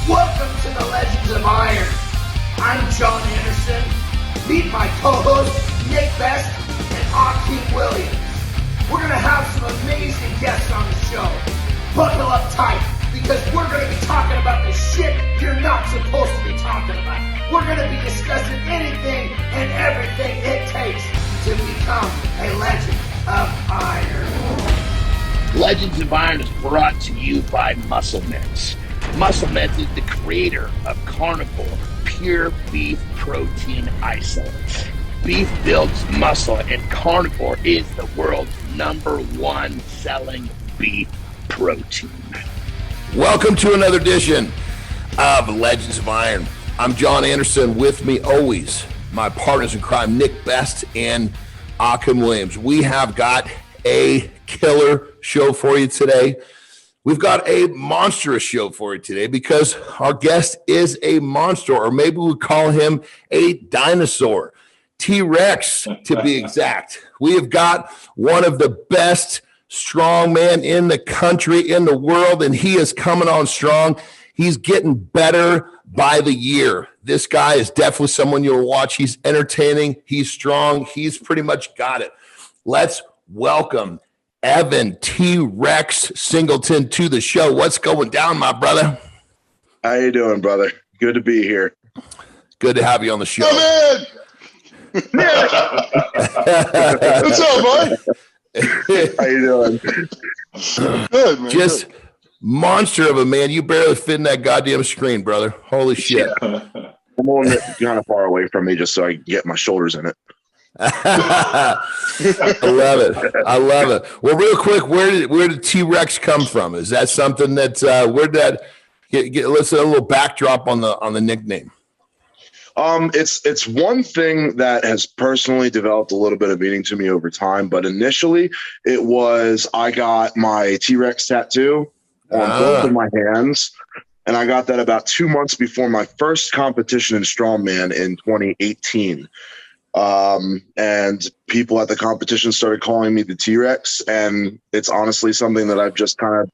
Welcome to the Legends of Iron. I'm John Anderson. Meet my co-hosts, Nick Best and Akeem Williams. We're going to have some amazing guests on the show. Buckle up tight, because we're going to be talking about the shit you're not supposed to be talking about. We're going to be discussing anything and everything it takes to become a Legend of Iron. Legends of Iron is brought to you by Musclements. Musclements is the creator of Carnivore Pure Beef Protein Isolates. Beef builds muscle, and Carnivore is the world's #1 selling beef protein. Welcome to another edition of Legends of Iron. I'm John Anderson. With me always, my partners in crime, Nick Best and Akeem Williams. We have got a killer show for you today. We've got a monstrous show for you today because our guest is a monster, or maybe we call him a dinosaur. T-Rex, to be exact. We have got one of the best strongman in the country, in the world, and he is coming on strong. He's getting better by the year. This guy is definitely someone you'll watch. He's entertaining. He's strong. He's pretty much got it. Let's welcome Evan T-Rex Singleton to the show. What's going down, my brother? How you doing, brother? Good to be here. Good to have you on the show. Come in! What's up, boy? How you doing? Good, man. Just monster of a man. You barely fit in that goddamn screen, brother. Holy shit. I'm holding it kind of far away from me just so I can get my shoulders in it. I love it. I love it. Well, real quick, where did T-Rex come from? Is that something that where did that get let's a little backdrop on the nickname? It's one thing that has personally developed a little bit of meaning to me over time, but initially it was I got my T-Rex tattoo on both of my hands, and I got that about 2 months before my first competition in StrongMan in 2018. And people at the competition started calling me the T-Rex, and it's honestly something that I've just kind of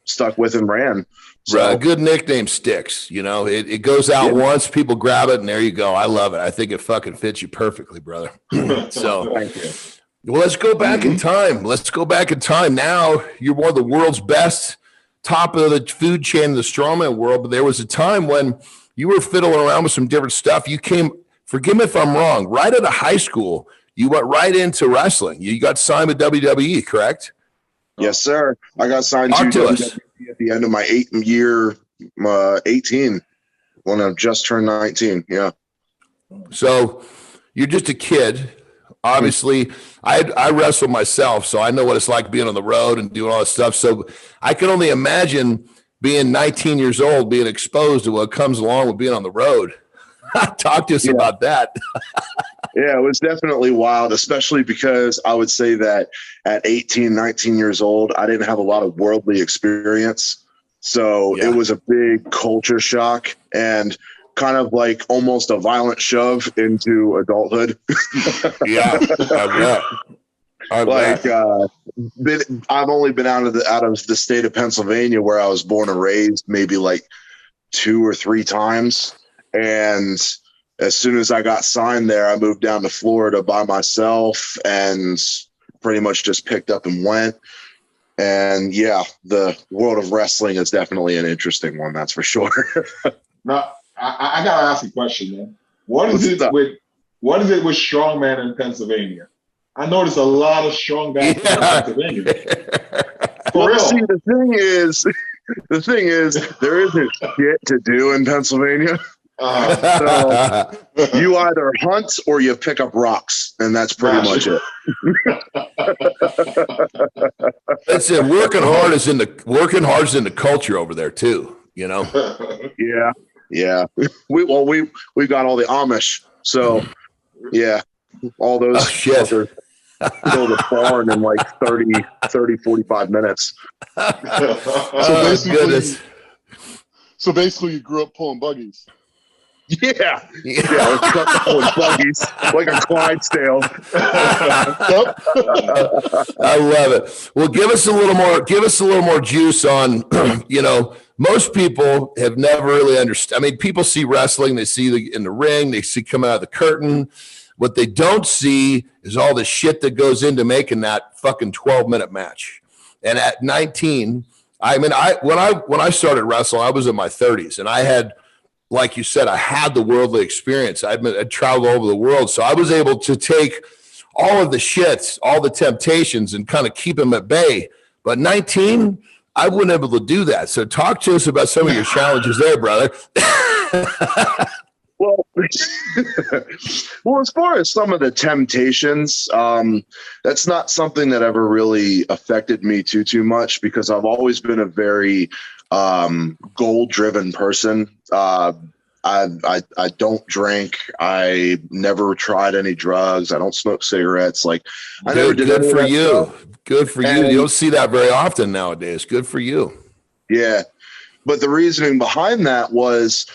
stuck with and ran. So right, a good nickname sticks. You know, it goes out once, people grab it, and there you go. I love it. I think it fucking fits you perfectly, brother. So, thank you. Well, let's go back in time. Let's go back in time. Now you're one of the world's best, top of the food chain in the strongman world. But there was a time when you were fiddling around with some different stuff. You came. Forgive me if I'm wrong. Right out of high school, you went right into wrestling. You got signed with WWE, correct? Yes, sir. I got signed to WWE at the end of my 18 when I just turned 19. Yeah. So you're just a kid. Obviously, I wrestle myself, so I know what it's like being on the road and doing all this stuff. So I can only imagine being 19 years old, being exposed to what comes along with being on the road. Talk to us about that. Yeah, it was definitely wild, especially because I would say that at 18, 19 years old, I didn't have a lot of worldly experience. So it was a big culture shock and kind of like almost a violent shove into adulthood. Yeah, I bet. I've only been out of the state of Pennsylvania where I was born and raised maybe like 2 or 3 times. And as soon as I got signed there, I moved down to Florida by myself and pretty much just picked up and went. And yeah, the world of wrestling is definitely an interesting one. That's for sure. Now, I gotta ask a question, man. What is it with strongman in Pennsylvania? I noticed a lot of strong guys in Pennsylvania. For real. See, the thing is, there isn't shit to do in Pennsylvania. So you either hunt or you pick up rocks, and that's pretty much it. That's it. Working hard is in the culture over there too. You know. Yeah. We got all the Amish, so yeah, all those shit. Build a barn in like 30, 45 minutes. So basically, you grew up pulling buggies. Yeah. Let's cut the buggies like a Clydesdale. I love it. Well, give us a little more juice on, most people have never really understood. I mean, people see wrestling, they see in the ring, they see come out of the curtain. What they don't see is all the shit that goes into making that fucking 12-minute match. And at 19, I mean, when I started wrestling, I was in my 30s, and I had, like you said, I had the worldly experience. I'd traveled all over the world, so I was able to take all of the shits, all the temptations, and kind of keep them at bay. But 19, I wasn't able to do that. So talk to us about some of your challenges there, brother. Well, well, as far as some of the temptations, that's not something that ever really affected me too much, because I've always been a very goal-driven person. I don't drink. I never tried any drugs. I don't smoke cigarettes. Like, I never did. Good for you. Good for you. You don't see that very often nowadays. Good for you. Yeah. But the reasoning behind that was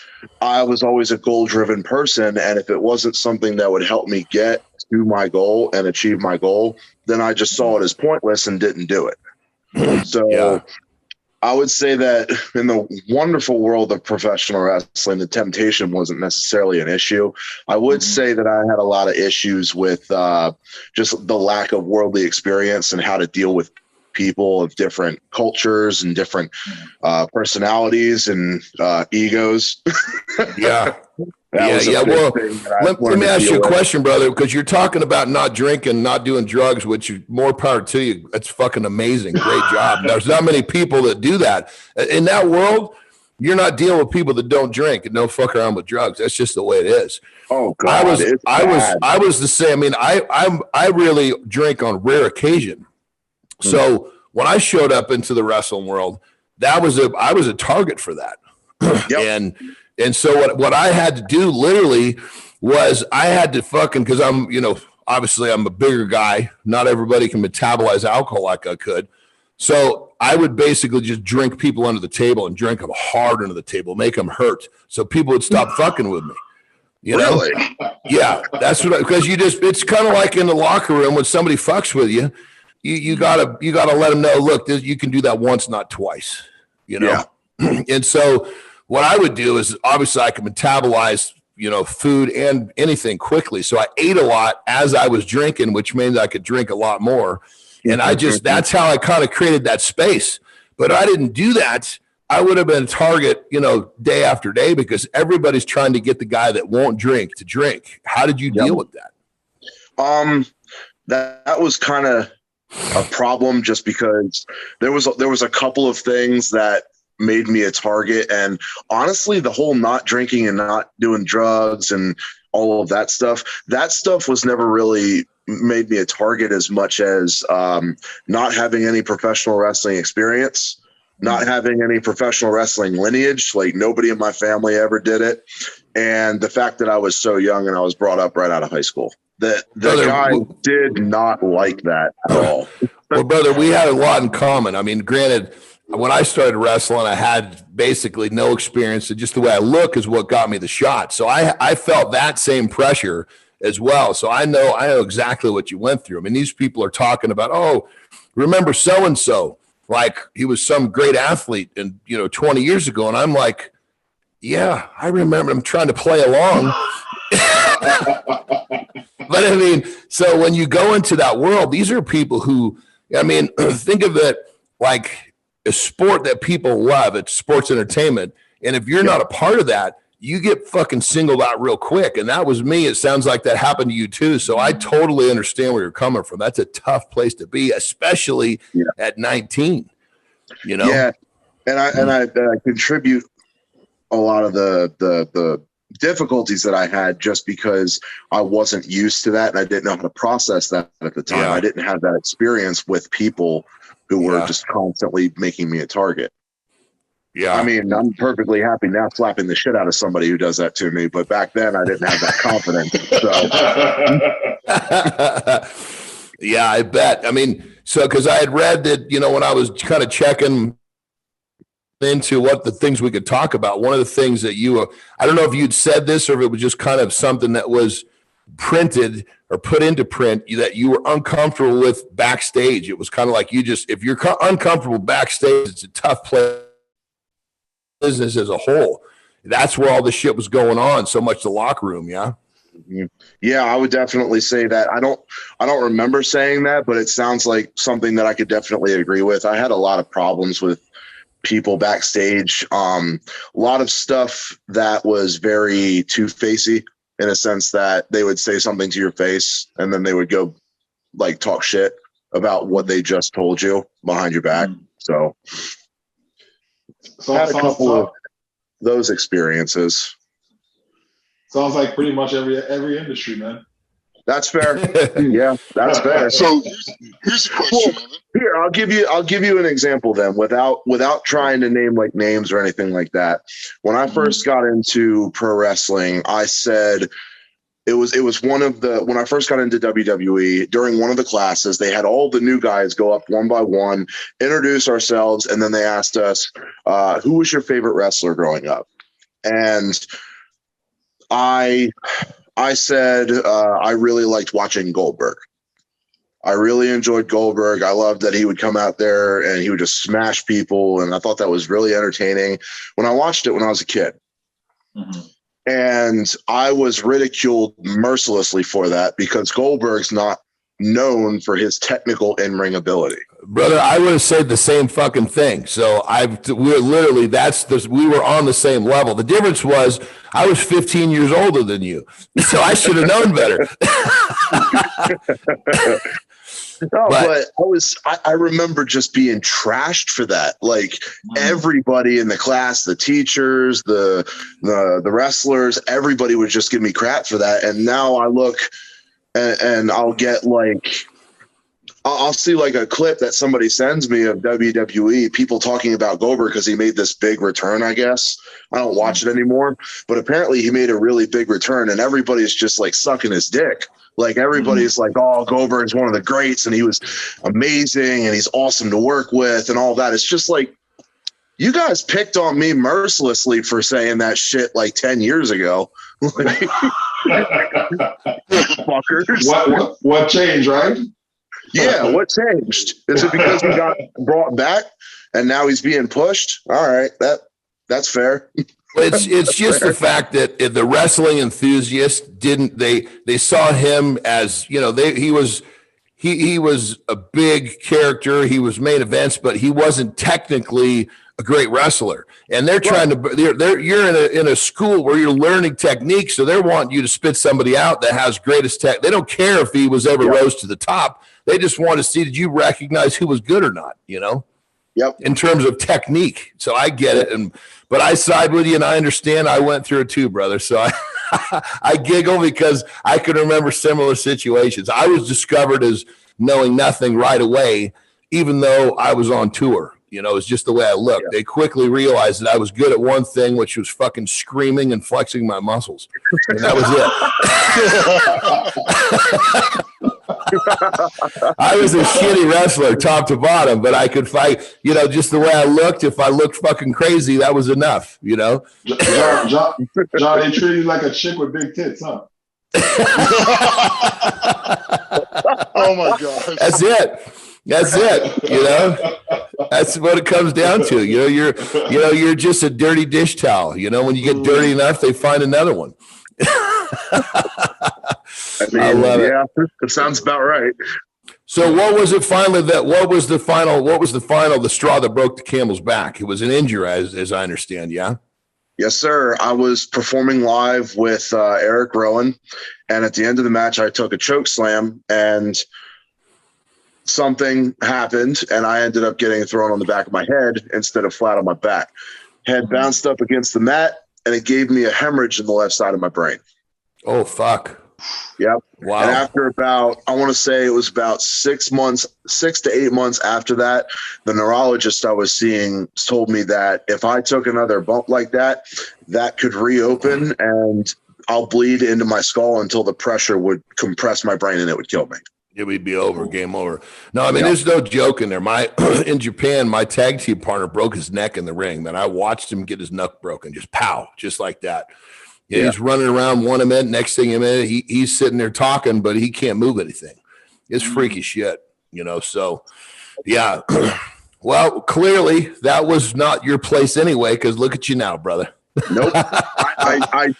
I was always a goal-driven person, and if it wasn't something that would help me get to my goal and achieve my goal, then I just saw it as pointless and didn't do it. So yeah. I would say that in the wonderful world of professional wrestling, the temptation wasn't necessarily an issue. I would say that I had a lot of issues with just the lack of worldly experience and how to deal with people of different cultures and different personalities and egos. Yeah. Well, let me ask you a question, brother, because you're talking about not drinking, not doing drugs, which is more power to you. That's fucking amazing. Great job. There's not many people that do that. In that world, you're not dealing with people that don't drink and don't fuck around with drugs. That's just the way it is. Oh God. I was the same. I mean, I really drink on rare occasion. So when I showed up into the wrestling world, I was a target for that. Yep. And so what I had to do literally was I had to fucking, because I'm, obviously I'm a bigger guy. Not everybody can metabolize alcohol like I could. So I would basically just drink people under the table and drink them hard under the table, make them hurt. So people would stop fucking with me. Really? Yeah, that's what, because it's kind of like in the locker room when somebody fucks with you. You gotta let them know, look, you can do that once, not twice, Yeah. And so what I would do is obviously I could metabolize, food and anything quickly. So I ate a lot as I was drinking, which means I could drink a lot more. And that's how I kind of created that space. But I didn't do that. I would have been a target, day after day, because everybody's trying to get the guy that won't drink to drink. How did you deal with that? That was kind of a problem, just because there was a couple of things that made me a target. And honestly, the whole not drinking and not doing drugs and all of that stuff was never really made me a target as much as not having any professional wrestling experience, not having any professional wrestling lineage. Like, nobody in my family ever did it. And the fact that I was so young and I was brought up right out of high school. The guy did not like that at all. Well, brother, we had a lot in common. I mean, granted, when I started wrestling, I had basically no experience, and just the way I look is what got me the shot. So I felt that same pressure as well. So I know exactly what you went through. I mean, these people are talking about, oh, remember so-and-so, like he was some great athlete and 20 years ago. And I'm like, yeah, I remember. I'm trying to play along. But I mean, so when you go into that world, these are people who, I mean, think of it like a sport that people love. It's sports entertainment. And if you're not a part of that, you get fucking singled out real quick. And that was me. It sounds like that happened to you too. So I totally understand where you're coming from. That's a tough place to be, especially at 19, Yeah. And I contribute a lot of the difficulties that I had just because I wasn't used to that and I didn't know how to process that at the time. I didn't have that experience with people who were just constantly making me a target. Yeah. I mean, I'm perfectly happy now slapping the shit out of somebody who does that to me, but back then I didn't have that confidence. So yeah, I bet. I mean, because I had read that, when I was kind of checking into what the things we could talk about, one of the things that I don't know if you'd said this or if it was just kind of something that was printed or put into print, that you were uncomfortable with backstage. It was kind of like if you're uncomfortable backstage, it's a tough place business as a whole. That's where all the shit was going on. So much the locker room. Yeah. Yeah, I would definitely say that. I don't remember saying that, but it sounds like something that I could definitely agree with. I had a lot of problems with people backstage. A lot of stuff that was very two-facey in a sense that they would say something to your face and then they would go like talk shit about what they just told you behind your back. So had a couple of those experiences. Sounds like pretty much every industry, man. That's fair. Yeah, that's fair. So here's a question. Here, I'll give you an example then, without trying to name like names or anything like that. When I first got into pro wrestling, I said it was when I first got into WWE, during one of the classes, they had all the new guys go up one by one, introduce ourselves, and then they asked us, who was your favorite wrestler growing up? And I said I really liked watching Goldberg. I really enjoyed Goldberg. I loved that he would come out there and he would just smash people, and I thought that was really entertaining when I watched it when I was a kid. Mm-hmm. And I was ridiculed mercilessly for that because Goldberg's not known for his technical in-ring ability. Brother, I would have said the same we were on the same level. The difference was I was 15 years older than you, so I should have known better. But I remember just being trashed for that. Like everybody in the class, the teachers, the wrestlers, everybody would just give me crap for that. And now I look and I'll get like, I'll see like a clip that somebody sends me of WWE, people talking about Goldberg because he made this big return, I guess. I don't watch it anymore, but apparently he made a really big return and everybody's just like sucking his dick. Like everybody's like, oh, Goldberg's one of the greats and he was amazing and he's awesome to work with and all that. It's just like, you guys picked on me mercilessly for saying that shit like 10 years ago. Fuckers. What changed, right? Yeah, what changed? Is it because he got brought back and now he's being pushed? All right, that's fair. It's just the fact that the wrestling enthusiasts they saw him as, you know, he was a big character. He was main events, but he wasn't technically a great wrestler. And they're trying to you're in a school where you're learning techniques, so they're wanting you to spit somebody out that has greatest tech. They don't care if he was ever rose to the top. They just want to see, did you recognize who was good or not, you know? Yep. In terms of technique. So I get it. But I side with you and I understand. I went through it too, brother. So I giggle because I can remember similar situations. I was discovered as knowing nothing right away, even though I was on tour. You know, it's just the way I looked. Yeah. They quickly realized that I was good at one thing, which was fucking screaming and flexing my muscles. And that was it. I was a shitty wrestler, top to bottom, but I could fight, you know, just the way I looked. If I looked fucking crazy, that was enough, you know? John, they treat you like a chick with big tits, huh? Oh, my gosh. That's it. You know, that's what it comes down to. You're just a dirty dish towel. You know, when you get dirty enough, they find another one. I love it. It sounds about right. So what was it finally what was the straw that broke the camel's back? It was an injury, as I understand. Yeah. Yes, sir. I was performing live with Eric Rowan, and at the end of the match, I took a choke slam and something happened and I ended up getting thrown on the back of my head instead of flat on my back. Head bounced up against the mat and it gave me a hemorrhage in the left side of my brain. Oh, fuck. Yep. Wow. And after I want to say it was about 6 to 8 months after that, the neurologist I was seeing told me that if I took another bump like that, that could reopen and I'll bleed into my skull until the pressure would compress my brain and it would kill me. It would be over, game over. No, I mean, there's no joke in there. In Japan, my tag team partner broke his neck in the ring. Then I watched him get his neck broken, just pow, just like that. Yeah. He's running around 1 minute, next thing a minute, he's sitting there talking, but he can't move anything. It's freaky shit, you know. So, yeah. Well, clearly that was not your place anyway, because look at you now, brother. Nope. I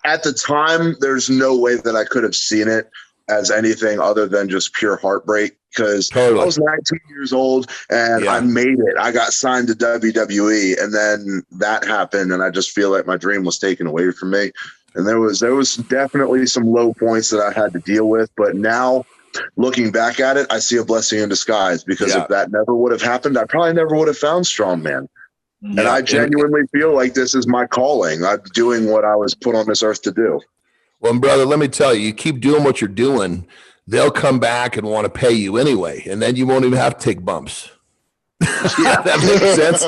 at the time, there's no way that I could have seen it as anything other than just pure heartbreak, because I was 19 years old and I made it. I got signed to WWE, and then that happened, and I just feel like my dream was taken away from me. And there was definitely some low points that I had to deal with, but now looking back at it, I see a blessing in disguise, because if that never would have happened, I probably never would have found StrongMan. And I genuinely feel like this is my calling. I'm doing what I was put on this earth to do. Well, brother, let me tell you, you keep doing what you're doing, they'll come back and want to pay you anyway, and then you won't even have to take bumps. That makes sense.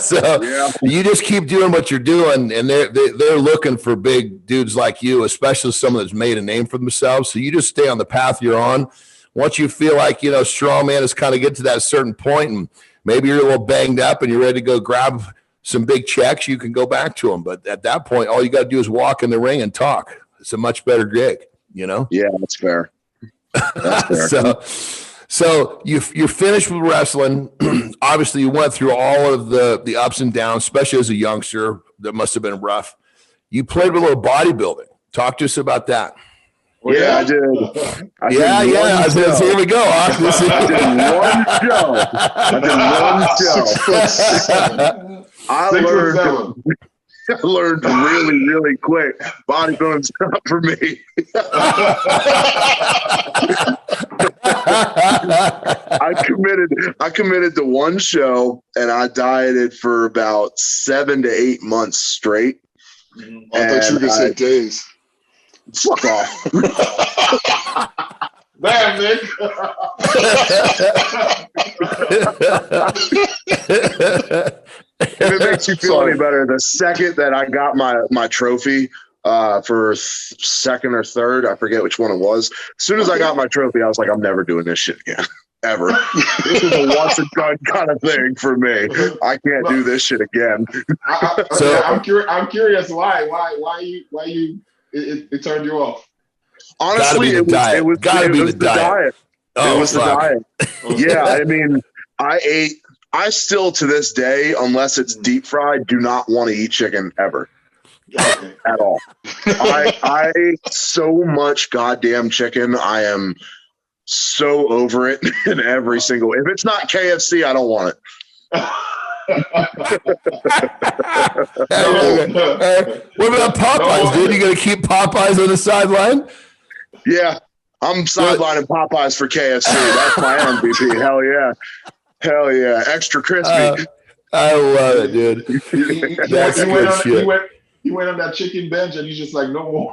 So you just keep doing what you're doing, and they're looking for big dudes like you, especially someone that's made a name for themselves. So you just stay on the path you're on. Once you feel like, StrongMan is kind of get to that certain point, and maybe you're a little banged up and you're ready to go grab some big checks, you can go back to them. But at that point, all you got to do is walk in the ring and talk. It's a much better gig, Yeah, that's fair. That's fair. So you're finished with wrestling. Obviously, you went through all of the ups and downs, especially as a youngster. That must have been rough. You played with a little bodybuilding. Talk to us about that. Yeah, I did. Here we go. I did one show. I learned really, really quick. Bodybuilding's not for me. I committed to one show, and I dieted for about 7 to 8 months straight. I thought you were going to say days. Fuck off. Damn, Nick. If it makes you feel any better, the second that I got my trophy for second or third, I forget which one it was. As soon as I got my trophy, I was like, I'm never doing this shit again. Ever. This is a once and done kind of thing for me. I can't do this shit again. I'm curious why you it turned you off. Honestly, it was the diet. It was the diet. Yeah, I mean, I still to this day, unless it's deep fried, do not want to eat chicken ever. At all. I so much goddamn chicken. I am so over it in every single. If it's not KFC, I don't want it. What about Popeyes, dude? You gonna keep Popeyes on the sideline? Yeah, I'm sidelining Popeyes for KFC. That's my MVP. Hell yeah, extra crispy. I love it, dude. That's good shit. He went on that chicken bench, and he's just like, no more.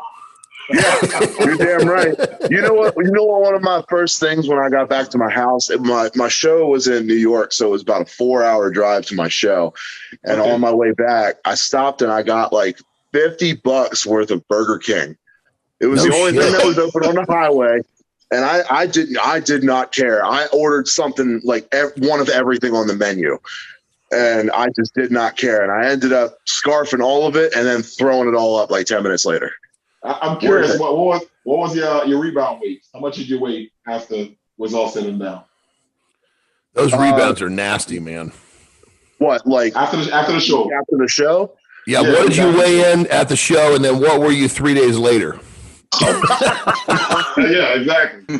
Yeah, you're damn right. You know what? One of my first things when I got back to my house, my show was in New York, so it was about a 4-hour drive to my show. And on my way back, I stopped and I got like $50 worth of Burger King. It was the only thing that was open on the highway, and I did not care. I ordered something like one of everything on the menu. And I just did not care. And I ended up scarfing all of it and then throwing it all up like 10 minutes later. I'm curious, what was your rebound weight? How much did you weigh after it was all said and done? Those rebounds are nasty, man. What, like after the show? After the show? Yeah, what did you weigh in at the show, and then what were you 3 days later? Yeah, exactly.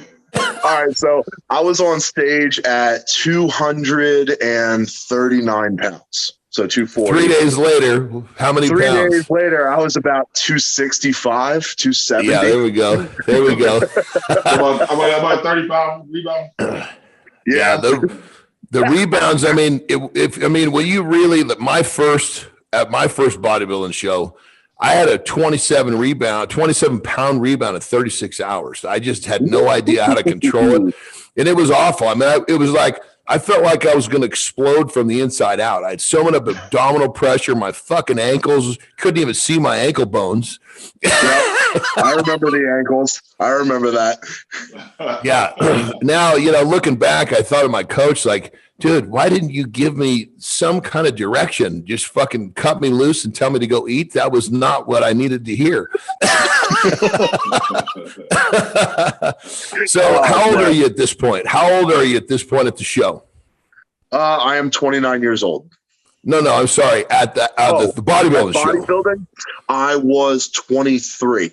All right, so I was on stage at 239 pounds. So 240. 3 days later, how many pounds? 3 days later, I was about 265, 270. Yeah, there we go. about 30-pound rebound. Yeah, the rebounds. I mean, when you really my first bodybuilding show, I had a 27-pound rebound in 36 hours. I just had no idea how to control it, and it was awful. I mean, it was like. I felt like I was going to explode from the inside out. I had so much abdominal pressure. My fucking ankles, couldn't even see my ankle bones. Yep. I remember the ankles. I remember that. Yeah. Now, looking back, I thought of my coach like, dude, why didn't you give me some kind of direction? Just fucking cut me loose and tell me to go eat. That was not what I needed to hear. So how old are you at this point? How old are you at this point at the show? I am 29 years old. No, I'm sorry. At the bodybuilding show. Bodybuilding, I was 23.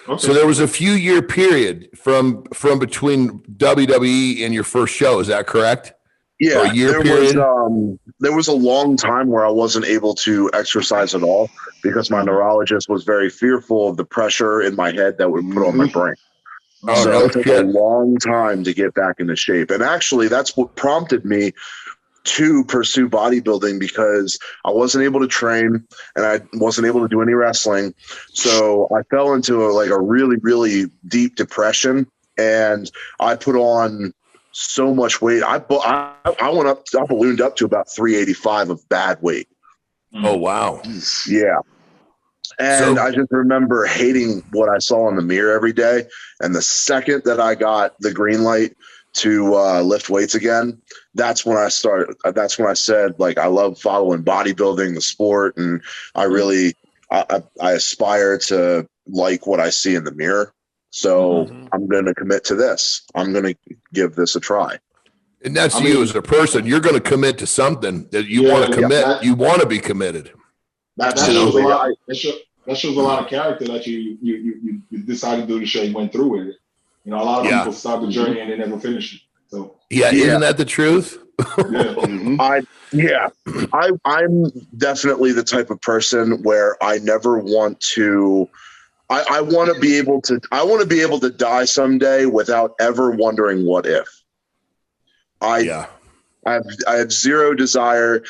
Okay. So there was a few year period from between WWE and your first show. Is that correct? Yeah, period. There was a long time where I wasn't able to exercise at all because my neurologist was very fearful of the pressure in my head that would put on my brain. Oh, So no it took shit. a long time to get back into shape. And actually, that's what prompted me to pursue bodybuilding, because I wasn't able to train and I wasn't able to do any wrestling. So I fell into a really, really deep depression, and I put on so much weight. I ballooned up to about 385 of bad weight. Oh, wow. Yeah. And I just remember hating what I saw in the mirror every day. And the second that I got the green light to lift weights again, that's when I started. That's when I said, like, I love following bodybuilding, the sport, and I really I aspire to like what I see in the mirror. So I'm going to commit to this. I'm going to give this a try. And that's you as a person. You're going to commit to something that you want to commit. You want to be committed. That shows a lot of character that you decided to do the show. You went through with it. You know, a lot of people start the journey and they never finish it. So isn't that the truth? I'm definitely the type of person where I never want to. I want to be able to die someday without ever wondering what if. I have zero desire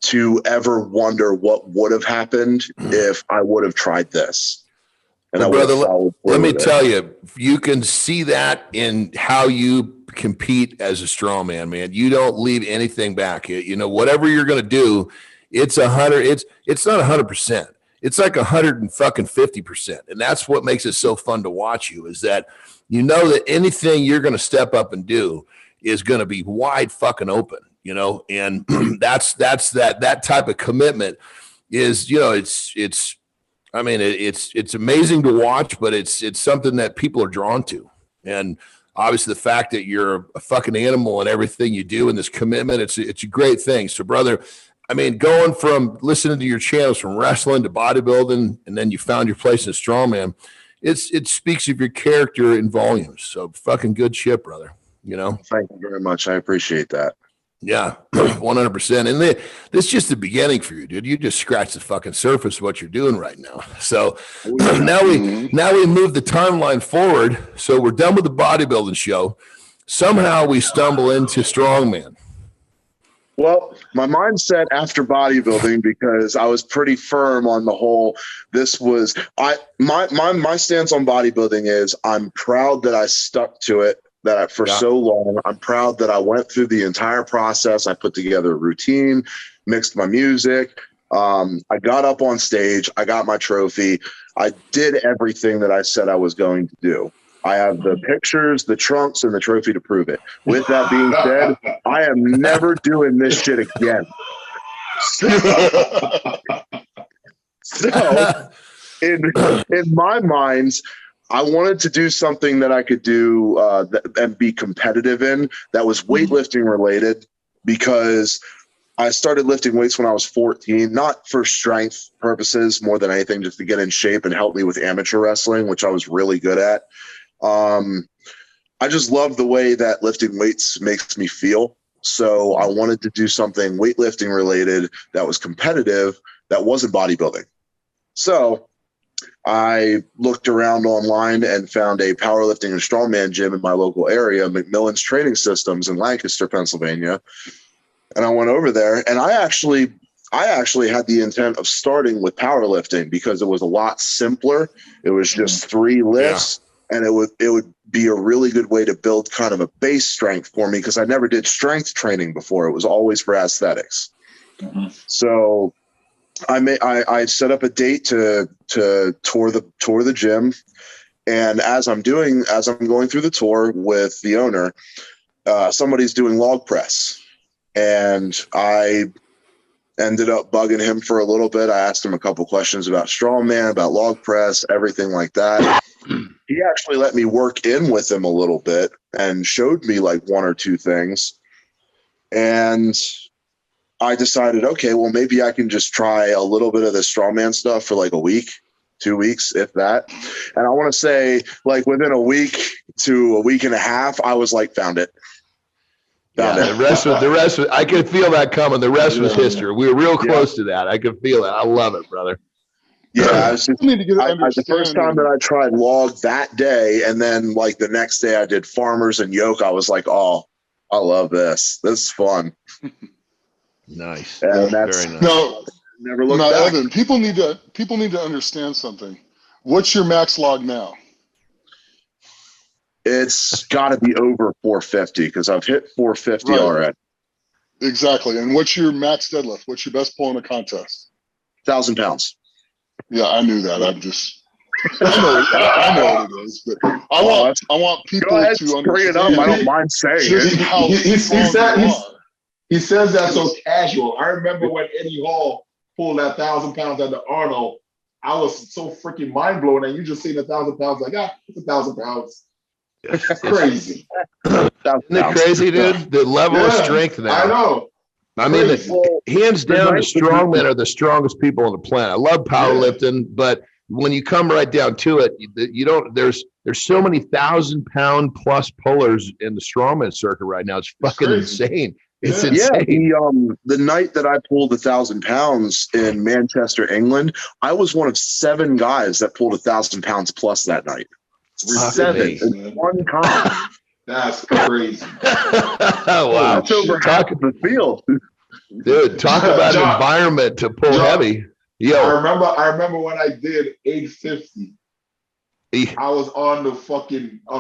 to ever wonder what would have happened if I would have tried this. And brother, let me tell you, you can see that in how you compete as a strongman, man. You don't leave anything back. You know, whatever you're going to do, it's 100. It's not 100%. It's like 150%. And that's what makes it so fun to watch you, is that you know that anything you're going to step up and do is going to be wide fucking open, you know? And that's that type of commitment is, you know, it's amazing to watch, but it's something that people are drawn to. And obviously the fact that you're a fucking animal and everything you do in this commitment, it's a great thing. So brother, I mean, going from listening to your channels from wrestling to bodybuilding, and then you found your place in strongman, it speaks of your character in volumes. So fucking good shit, brother. You know? Thank you very much. I appreciate that. Yeah, 100%. And this is just the beginning for you, dude. You just scratched the fucking surface of what you're doing right now. So now we move the timeline forward. So we're done with the bodybuilding show. Somehow we stumble into strongman. Well, my mindset after bodybuilding, because I was pretty firm on the whole, my stance on bodybuilding is I'm proud that I stuck to it. So long. I'm proud that I went through the entire process. I put together a routine, mixed my music. I got up on stage. I got my trophy. I did everything that I said I was going to do. I have the pictures, the trunks, and the trophy to prove it. With that being said, I am never doing this shit again. So in my mind, I wanted to do something that I could do and be competitive in that was weightlifting related, because I started lifting weights when I was 14, not for strength purposes, more than anything, just to get in shape and help me with amateur wrestling, which I was really good at. I just love the way that lifting weights makes me feel. So I wanted to do something weightlifting related that was competitive, that wasn't bodybuilding. So I looked around online and found a powerlifting and strongman gym in my local area, McMillan's Training Systems in Lancaster, Pennsylvania. And I went over there, and I actually had the intent of starting with powerlifting because it was a lot simpler. It was just 3 lifts, and it would be a really good way to build kind of a base strength for me, because I never did strength training before. It was always for aesthetics. So I set up a date to tour the gym, and as I'm going through the tour with the owner, somebody's doing log press, and I ended up bugging him for a little bit. I asked him a couple questions about strongman, about log press, everything like that. He actually let me work in with him a little bit and showed me like 1 or 2 things. And I decided, okay, well, maybe I can just try a little bit of the strongman stuff for like a week, 2 weeks, if that. And I want to say, like, within a week to a week and a half, I was like, found it. The rest was, I could feel that coming. The rest was history. We were real close to that. I could feel it. I love it, brother. Yeah, the first time that I tried log that day, and then like the next day I did farmers and yoke, I was like, oh, I love this. This is fun. Nice. And that's very nice. No, never looked back. Evan, people need to understand something. What's your max log now? It's got to be over 450 because I've hit 450 already. Exactly. And what's your max deadlift? What's your best pull in a contest? 1,000 pounds. Yeah, I knew that. I know what it is, but I want people Go ahead, to bring it up. understand. I don't mind saying Just it. how strong you are. He says that so casual. I remember when Eddie Hall pulled that 1,000 pounds under Arnold. I was so freaking mind blown, and you just seen 1,000 pounds. Like, it's 1,000 pounds. That's crazy. Isn't it crazy, dude? The level of strength now. I know. I mean, hands down, the strongmen are the strongest people on the planet. I love powerlifting, but when you come right down to it, you don't. There's so many 1,000-pound plus pullers in the strongman circuit right now. It's fucking insane. It's insane. The night that I pulled 1,000 pounds in Manchester, England, I was one of 7 guys that pulled 1,000 pounds plus that night. 7 in one comp. That's crazy. Wow. That's over half of the field. Dude, talk about an environment to pull heavy. Yo. I remember when I did 850. I was on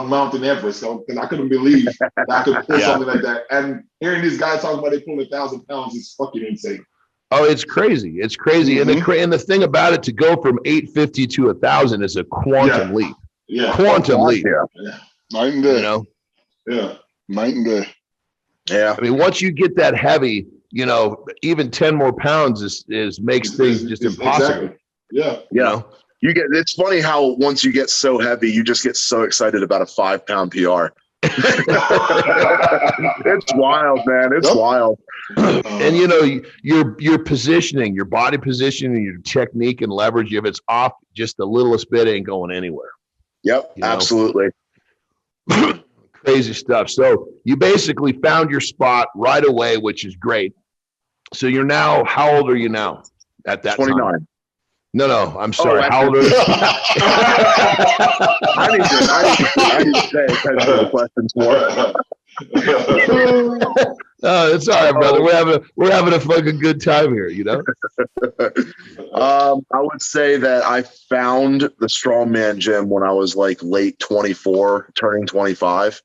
Mountain Everest, because I couldn't believe that I could pull something like that. And hearing these guys talking about they pull 1,000 pounds is fucking insane. Oh, it's crazy. It's crazy. Mm-hmm. And the thing about it, to go from 850 to 1,000 is a quantum leap. Yeah. Quantum leap. Yeah. Night and day. You know? Yeah. Night and day. Yeah. I mean, once you get that heavy, even 10 more pounds makes things just impossible. Exactly. Yeah. You know? It's funny how once you get so heavy, you just get so excited about a 5-pound PR. It's wild, man. It's wild. And your positioning, your body positioning, your technique and leverage, if it's off just the littlest bit, ain't going anywhere. Yep, absolutely. Crazy stuff. So you basically found your spot right away, which is great. So you're now, how old are you now at that 29. time? No, I'm sorry. How old are you? I need to pay attention to the questions more. Oh, it's all right, brother. We're having a fucking good time here, I would say that I found the strongman gym when I was like late 24, turning 25.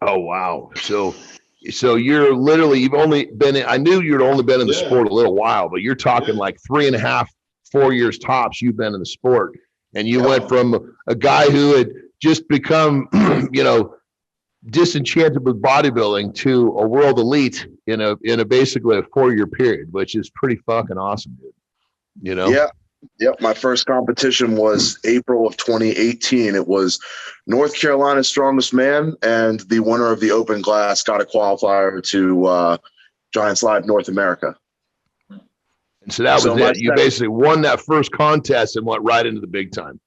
Oh wow. So you're literally, you've only been I knew you'd only been in the sport a little while, but you're talking like 3.5, 4 years tops you've been in the sport. And you went from a guy who had just become, disenchanted with bodybuilding to a world elite in a basically a 4-year period, which is pretty fucking awesome, dude. Yep. My first competition was April of 2018. It was North Carolina's Strongest Man, and the winner of the open class got a qualifier to Giants Live North America. And so that was it. You basically won that first contest and went right into the big time.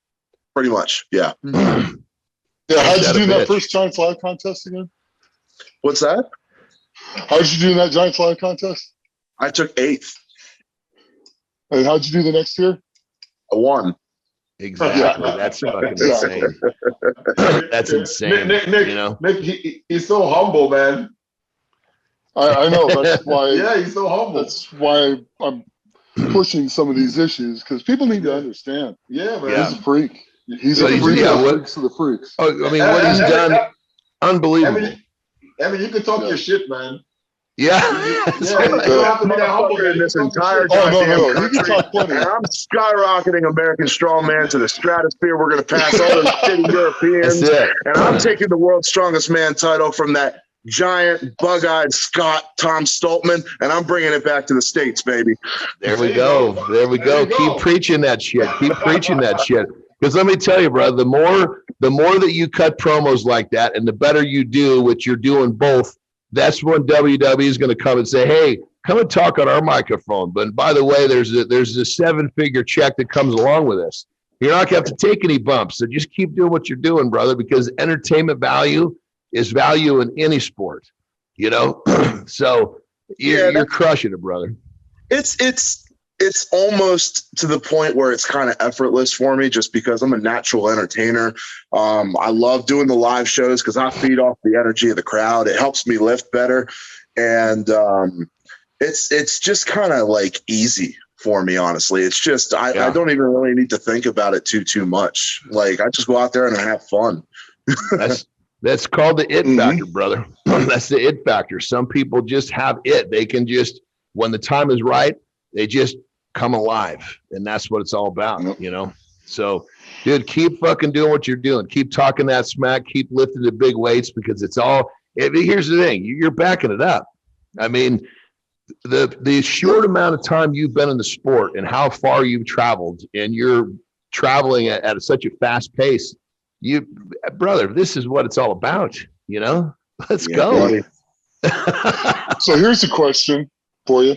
Pretty much, yeah. Yeah, how'd you do that first Giants Live contest again? What's that? How'd you do in that Giants Live contest? I took 8th. And how'd you do the next year? I won. Exactly. That's fucking insane. That's insane. Nick, he's so humble, man. I know. That's why. Yeah, he's so humble. That's why I'm pushing some of these issues, because people need to understand. Yeah, man. He's a freak. He's a freak of the freaks. Oh, I mean, what he's done, unbelievable. I mean, you can talk your shit, man. Yeah. You don't have to be that humble in this entire no. You can talk plenty. And I'm skyrocketing American Strongman to the stratosphere. We're going to pass all those shitty Europeans. And I'm taking the world's strongest man title from that giant bug-eyed Scot, Tom Stoltman, and I'm bringing it back to the States, baby. There we go. Keep preaching that shit. Because let me tell you, bro, the more that you cut promos like that, and the better you do, which you're doing both that's when WWE is going to come and say, hey, come and talk on our microphone. But by the way, there's a 7-figure check that comes along with this. You're not going to have to take any bumps. So just keep doing what you're doing, brother, because entertainment value is value in any sport, you know? So you're crushing it, brother. It's almost to the point where it's kind of effortless for me just because I'm a natural entertainer. I love doing the live shows because I feed off the energy of the crowd. It helps me lift better. And it's just kind of like easy for me, honestly. It's just I don't even really need to think about it too much. Like I just go out there and I have fun. That's called the it factor, brother. That's the it factor. Some people just have it. They can just, when the time is right, they just come alive. And that's what it's all about, you know? So, dude, keep fucking doing what you're doing. Keep talking that smack. Keep lifting the big weights because it's all, here's the thing. You're backing it up. I mean, the short amount of time you've been in the sport and how far you've traveled, and you're traveling at such a fast pace, brother, this is what it's all about, you know? Let's go. So here's a question for you.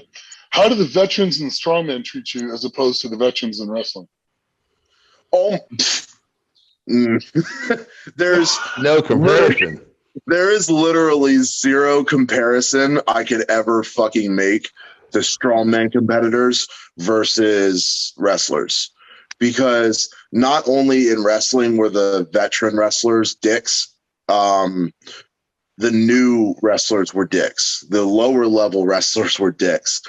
How do the veterans in strongman treat you as opposed to the veterans in wrestling? There's no comparison. There is literally zero comparison I could ever fucking make to strongman competitors versus wrestlers. Because not only in wrestling were the veteran wrestlers dicks, the new wrestlers were dicks. The lower level wrestlers were dicks.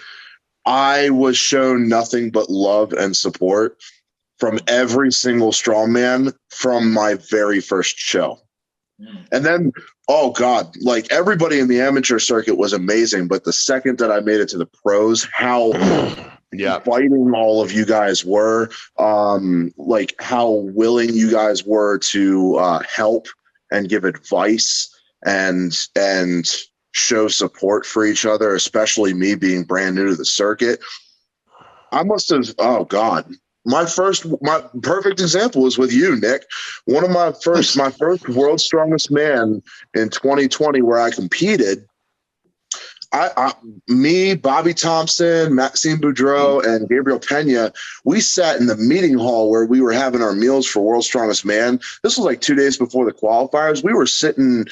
I was shown nothing but love and support from every single strongman from my very first show. And then, oh God, like everybody in the amateur circuit was amazing. But the second that I made it to the pros, how fighting all of you guys were, like how willing you guys were to help and give advice and show support for each other, especially me being brand new to the circuit. I must have, oh God. My perfect example was with you, Nick. One of my first World's Strongest Man in 2020, where I competed. Me, Bobby Thompson, Maxime Boudreau, and Gabriel Pena, we sat in the meeting hall where we were having our meals for World's Strongest Man. This was like 2 days before the qualifiers. We were sitting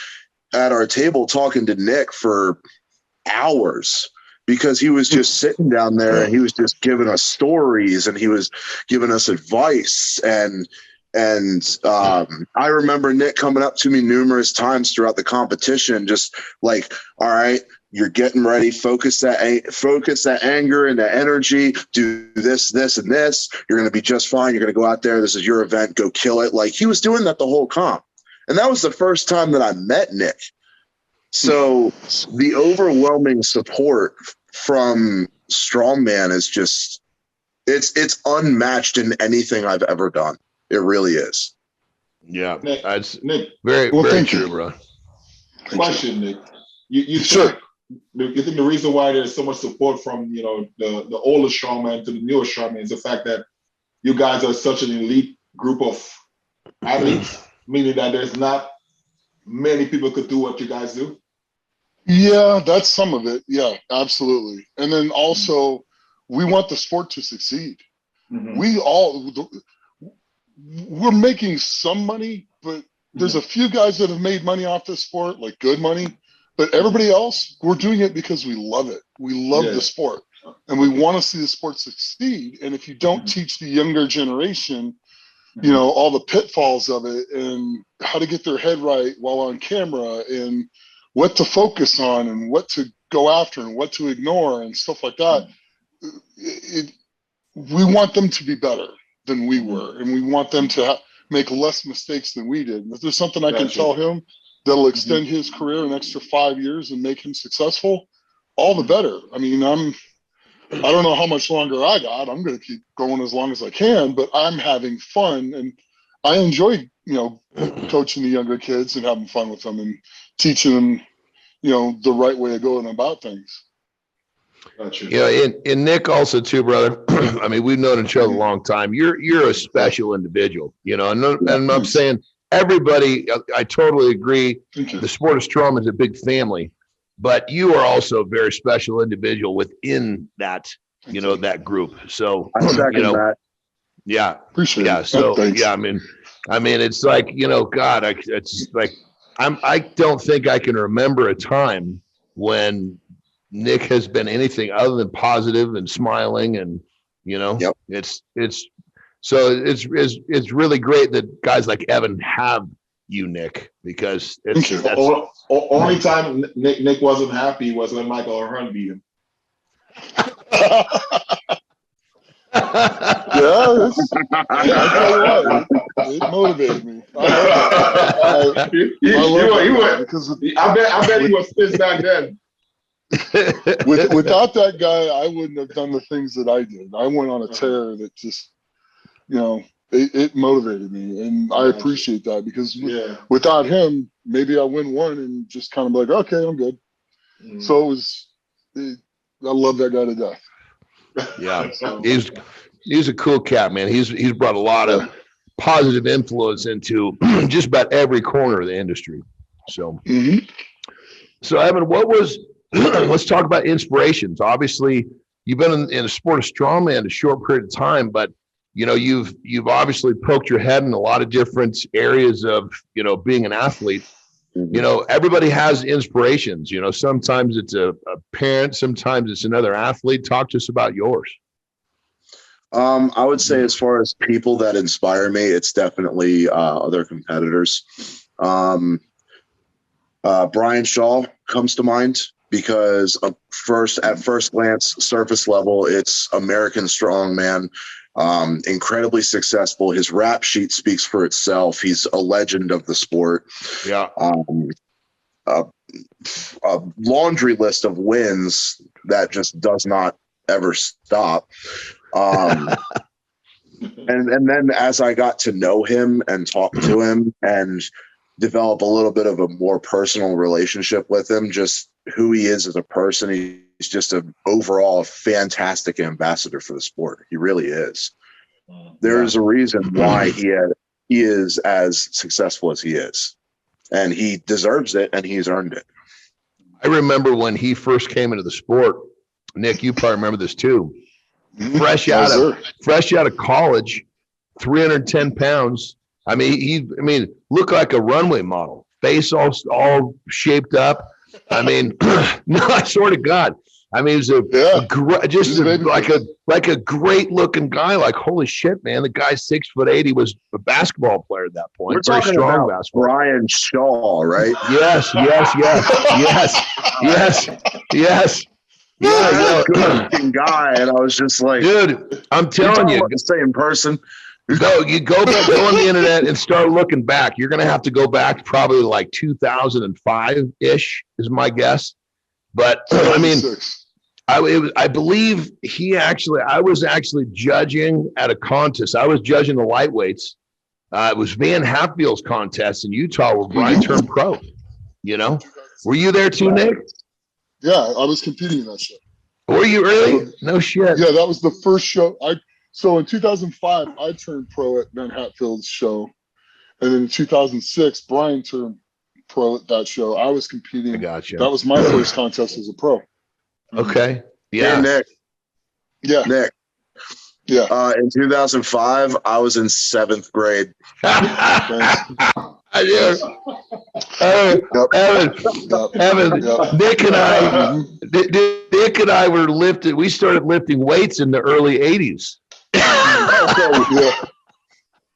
at our table talking to Nick for hours, because he was just sitting down there and he was just giving us stories and he was giving us advice. And I remember Nick coming up to me numerous times throughout the competition, just like, all right, you're getting ready. Focus that anger and that energy. Do this, and this. You're going to be just fine. You're going to go out there. This is your event. Go kill it. Like he was doing that the whole comp. And that was the first time that I met Nick. So the overwhelming support from strongman is just, it's unmatched in anything I've ever done. It really is. Yeah. Nick, very true, bro. Question, Nick. You sure? You think the reason why there's so much support from, you know, the older strongman to the newer strongman is the fact that you guys are such an elite group of athletes, meaning that there's not many people could do what you guys do? Yeah, that's some of it. Yeah, absolutely. And then also, we want the sport to succeed. We're making some money, but there's a few guys that have made money off this sport, like good money. But everybody else, we're doing it because we love it. We love the sport, and we want to see the sport succeed. And if you don't teach the younger generation, you know, all the pitfalls of it and how to get their head right while on camera and what to focus on and what to go after and what to ignore and stuff like that. We want them to be better than we were, and we want them to make less mistakes than we did. And if there's something I can tell him that'll extend his career an extra 5 years and make him successful, all the better. I mean, I don't know how much longer I got. I'm going to keep going as long as I can, but I'm having fun, and I enjoy, you know, coaching the younger kids and having fun with them and teaching them, you know, the right way of going about things. Gotcha. Yeah, and Nick also too, brother. I mean, we've known each other a long time. You're a special individual, you know, and I'm saying everybody. I totally agree. The sport of strongman is a big family, but you are also a very special individual within that, that group. So, I second that. Yeah. Appreciate yeah. it. So, Thanks. yeah, I mean, it's like, God, it's like, I don't think I can remember a time when Nick has been anything other than positive and smiling, and Yep. it's really great that guys like Evan have you, Nick, because only time Nick wasn't happy was when Michael O'Hearn beat him. Yeah, I tell you what, it motivated me. I bet he was pissed back then. Without that guy, I wouldn't have done the things that I did. I went on a tear that just, it motivated me, and I appreciate that, because without him, maybe I win one and just kind of like, okay, I'm good. So I love that guy to death. Yeah, he's a cool cat, man. He's brought a lot of positive influence into just about every corner of the industry. So, so Evan, what was? Let's talk about inspirations. Obviously, you've been in the sport of strongman a short period of time, but you've obviously poked your head in a lot of different areas of being an athlete. Everybody has inspirations. Sometimes it's a parent, sometimes it's another athlete. Talk to us about yours. I would say, as far as people that inspire me, it's definitely other competitors. Brian Shaw comes to mind, because at first glance, surface level, it's American strongman. Incredibly successful. His rap sheet speaks for itself. He's a legend of the sport. Yeah. A laundry list of wins that just does not ever stop. And then as I got to know him and talk to him and develop a little bit of a more personal relationship with him, just who he is as a person, he's just an overall fantastic ambassador for the sport. He really is. There's a reason why he is as successful as he is, and he deserves it, and he's earned it. I remember when he first came into the sport, Nick, you probably remember this too. Fresh out of college, 310 pounds. I mean, looked like a runway model, face all shaped up. I mean, no, I swear to God. I mean, he was like a great looking guy. Like, holy shit, man! The guy's 6'8". He was a basketball player at that point. We're talking about basketball. Brian Shaw, right? Yes. Yeah, good looking guy, and I was just like, dude, I'm telling you, the same person. You go on the internet and start looking back. You're going to have to go back probably like 2005-ish is my guess. But I mean, I believe I was actually judging at a contest. I was judging the lightweights. It was Van Hatfield's contest in Utah where Brian turned pro. Were you there too, Nick? Yeah, I was competing in that show. Were you really? No shit. Yeah, that was the first show. So in 2005, I turned pro at Van Hatfield's show. And then in 2006, Brian turned pro at that show. I was competing. I gotcha. That was my first contest as a pro. Okay. Yeah. Hey, Nick. Yeah. Nick. Yeah. In 2005, I was in 7th grade. I do. Evan, Nick and I were lifting. We started lifting weights in the early 80s.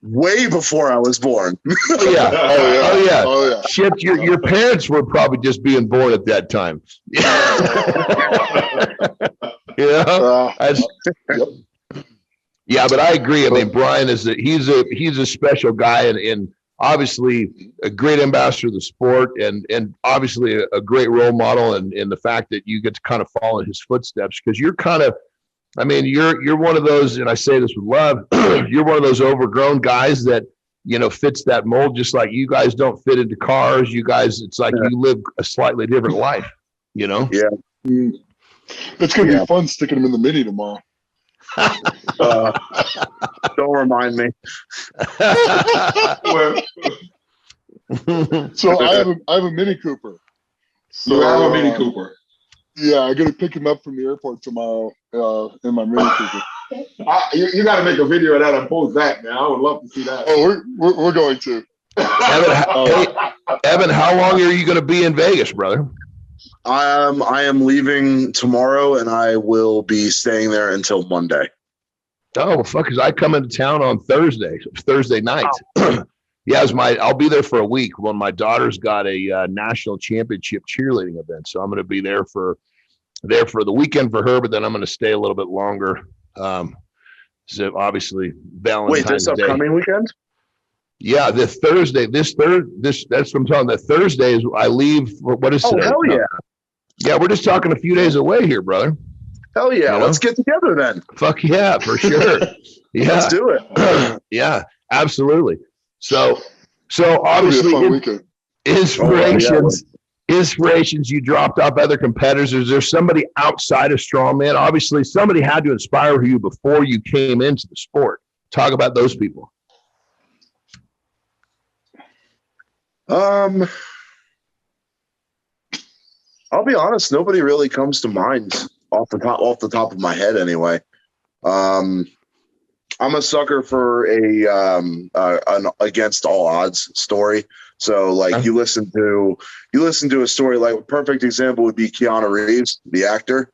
Way before I was born. Oh yeah. Shit, your parents were probably just being born at that time. Yeah, but I agree. I mean, Brian he's a special guy, and obviously a great ambassador of the sport, and obviously a great role model, and the fact that you get to kind of follow in his footsteps, because you're kind of, I mean, you're one of those, and I say this with love, you're one of those overgrown guys that, fits that mold, just like you guys don't fit into cars. You guys, it's like you live a slightly different life, Yeah. It's going to be fun sticking him in the mini tomorrow. Don't remind me. So I have a Mini Cooper. So, you have a Mini Cooper. Yeah, I'm gonna pick him up from the airport tomorrow in my Mini Cooper. You got to make a video of that and post that, man. I would love to see that. Oh, we're going to. Evan, how long are you going to be in Vegas, brother? I am leaving tomorrow, and I will be staying there until Monday. Oh, fuck, because I come into town on Thursday night. Oh. Yeah, I'll be there for a week when my daughter's got a national championship cheerleading event. So I'm going to be there for the weekend for her, but then I'm going to stay a little bit longer. So obviously Valentine's Day. Wait, this upcoming weekend? Yeah, this Thursday. That's what I'm telling you. The Thursday is I leave. What is today? Hell yeah. Yeah, we're just talking a few days away here, brother. Hell yeah. You know? Let's get together then. Fuck yeah, for sure. Yeah. Let's do it. Yeah, absolutely. So obviously inspirations you dropped off other competitors. Is there somebody outside of strongman? Obviously somebody had to inspire you before you came into the sport. Talk about those people. I'll be honest, nobody really comes to mind off the top of my head anyway. I'm a sucker for an against all odds story. So like you listen to a story, like a perfect example would be Keanu Reeves, the actor.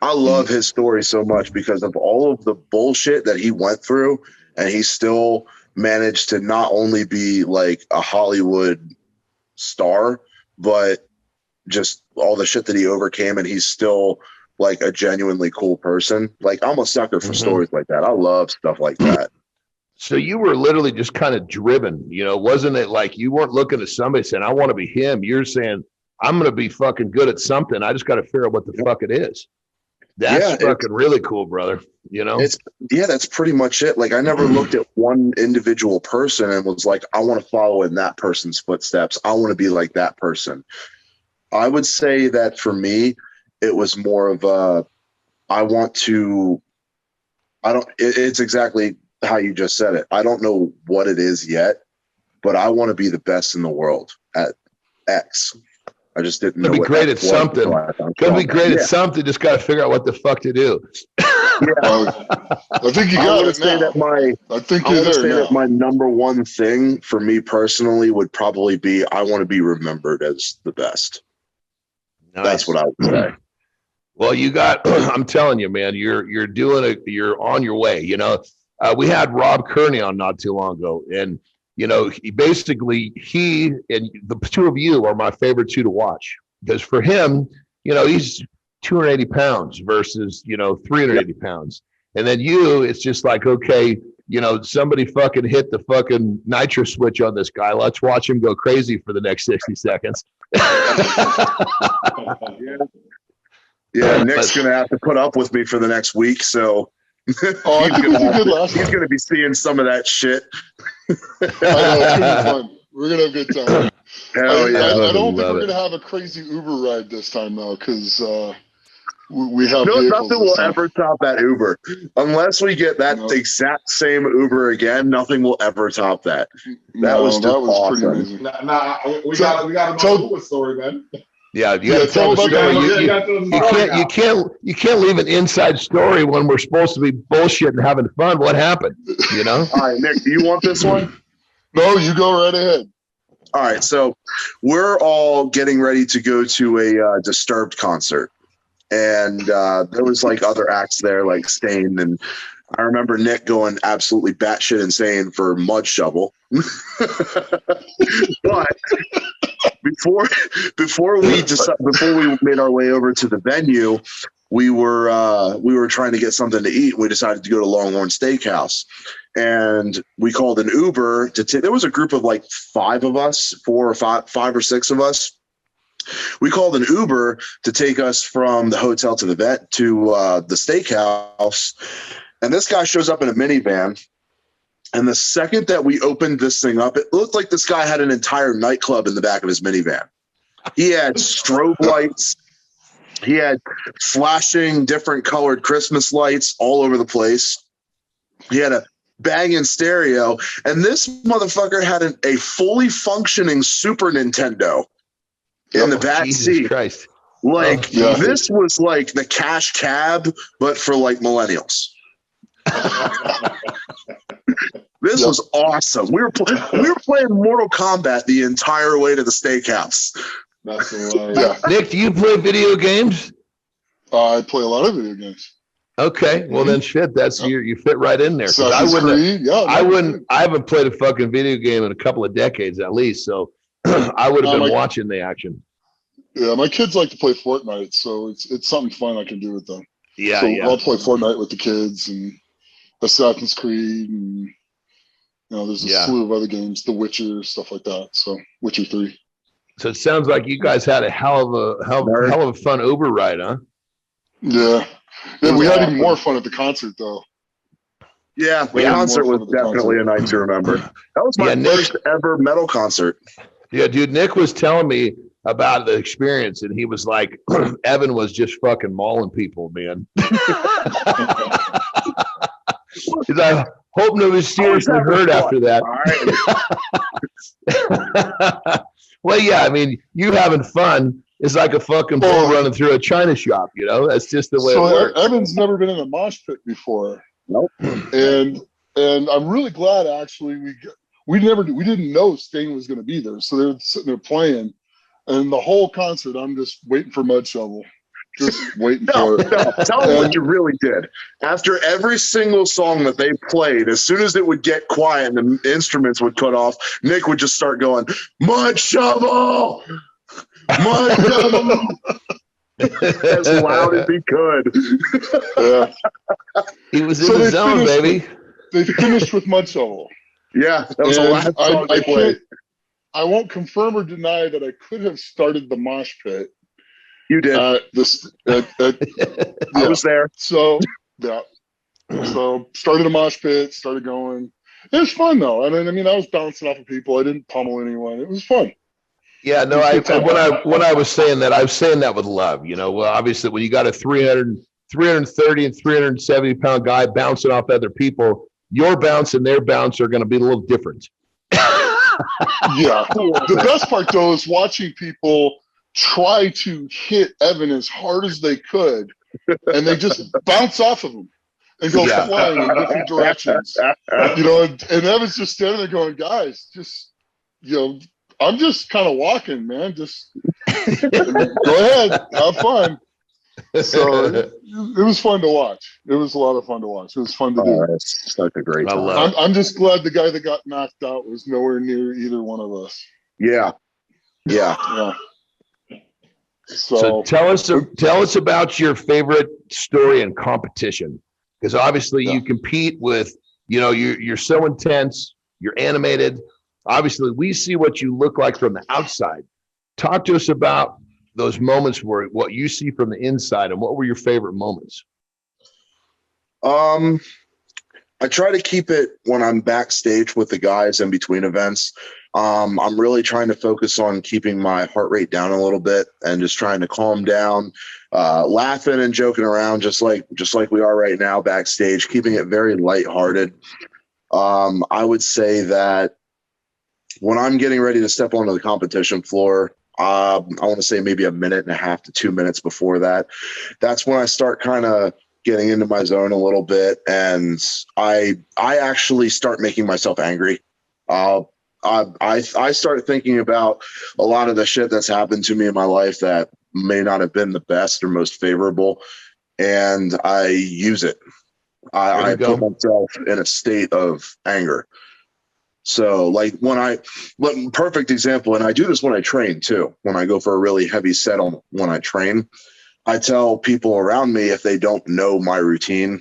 I love his story so much because of all of the bullshit that he went through, and he still managed to not only be like a Hollywood star, but just all the shit that he overcame, and he's still like a genuinely cool person. Like I'm a sucker for stories like that. I love stuff like that. So you were literally just kind of driven, wasn't it? Like you weren't looking at somebody saying, I want to be him. You're saying, I'm going to be fucking good at something. I just got to figure out what the fuck it is. That's fucking really cool, brother. That's pretty much it. Like I never looked at one individual person and was like, I want to follow in that person's footsteps. I want to be like that person. I would say that for me, it was more of it's exactly how you just said it. I don't know what it is yet, but I want to be the best in the world at X. I just didn't know. Be great at something. Could be great at something. Just got to figure out what the fuck to do. I think you got it now. I think you're there now. That my number one thing for me personally would probably be I want to be remembered as the best. Nice. That's what I would say. Well, I'm telling you, man, you're you're on your way. We had Rob Kearney on not too long ago, and he and the two of you are my favorite two to watch, because for him, he's 280 pounds versus 380 pounds, and then it's just like, okay, somebody fucking hit the fucking nitro switch on this guy. Let's watch him go crazy for the next 60 seconds. Yeah, Nick's going to have to put up with me for the next week, so he's going to be seeing some of that shit. I know, we're going to have a good time. Hell yeah. I don't think we're going to have a crazy Uber ride this time, though, because we have nothing will ever top that Uber. Unless we get that exact same Uber again, nothing will ever top that. That was awesome. Pretty amazing. We got to know the Uber story, man. Yeah, you got to tell the story. You can't leave an inside story when we're supposed to be bullshit and having fun. What happened? All right, Nick, do you want this one? No, you go right ahead. All right, so we're all getting ready to go to a Disturbed concert, and there was like other acts there, like Stain, and I remember Nick going absolutely batshit insane for Mud Shovel. But before we made our way over to the venue, we were trying to get something to eat. We decided to go to Longhorn Steakhouse, and we called an Uber there was a group of like five or six of us. We called an Uber to take us from the hotel to the steakhouse, and this guy shows up in a minivan. And the second that we opened this thing up, it looked like this guy had an entire nightclub in the back of his minivan. He had strobe lights. He had flashing different colored Christmas lights all over the place. He had a banging stereo. And this motherfucker had a fully functioning Super Nintendo in the back Jesus seat. Christ. Like this was like the cash cab, but for like millennials. This was awesome. We were playing Mortal Kombat the entire way to the steakhouse. That's hilarious. Nick, do you play video games? I play a lot of video games. Okay, well then shit, that's you fit right in there. Assassin's Creed, I haven't played a fucking video game in a couple of decades at least, so I would have been watching the action. Yeah, my kids like to play Fortnite, so it's something fun I can do with them. Yeah, so I'll play Fortnite with the kids and Assassin's Creed, and there's a slew of other games, The Witcher, stuff like that. So Witcher 3. So it sounds like you guys had a hell of a fun Uber ride, huh? Yeah. Yeah, we had even more fun at the concert, though. Yeah, the concert was definitely a night to remember. That was my first ever metal concert. Yeah, dude, Nick was telling me about the experience, and he was like, Evan was just fucking mauling people, man. He's like, hope no was seriously hurt after that. Well, yeah, I mean, you having fun is like a fucking bull running through a china shop, That's just the way it works. Evan's never been in a mosh pit before. Nope. And I'm really glad, actually, we didn't know Sting was going to be there. So they're sitting there playing, and the whole concert, I'm just waiting for Mud Shovel. Just waiting for it. No, tell them what you really did. After every single song that they played, as soon as it would get quiet and the instruments would cut off, Nick would just start going, Mud Shovel! Mud Shovel! As loud as he could. Yeah. He was in the zone, baby. They finished with Mud Shovel. Yeah, that was the last song they played. I won't confirm or deny that I could have started the mosh pit. You did. I was there. So, So, started a mosh pit, started going. It was fun, though. I mean, I was bouncing off of people. I didn't pummel anyone. It was fun. Yeah, no, when I was saying that, I was saying that with love. Well, obviously, when you got a 330 and 370 pound guy bouncing off other people, your bounce and their bounce are going to be a little different. Yeah. The best part, though, is watching people try to hit Evan as hard as they could, and they just bounce off of him and go flying in different directions. And Evan's just standing there going, guys, just, I'm just kind of walking, man. Just go ahead, have fun. So it was fun to watch. It was a lot of fun to watch. It was fun to do. It's such a great time. I'm just glad the guy that got knocked out was nowhere near either one of us. Yeah. So tell us about your favorite story and competition, because obviously you compete with, you're so intense, you're animated. Obviously, we see what you look like from the outside. Talk to us about those moments where what you see from the inside, and what were your favorite moments? I try to keep it when I'm backstage with the guys in between events. I'm really trying to focus on keeping my heart rate down a little bit and just trying to calm down, laughing and joking around just like we are right now backstage, keeping it very lighthearted. I would say that when I'm getting ready to step onto the competition floor, I want to say maybe a minute and a half to 2 minutes before that, that's when I start kind of getting into my zone a little bit, and I actually start making myself angry. I start thinking about a lot of the shit that's happened to me in my life that may not have been the best or most favorable, and I use it. I put myself in a state of anger. So like perfect example, and I do this when I train too. When I go for a really heavy set when I train, I tell people around me, if they don't know my routine,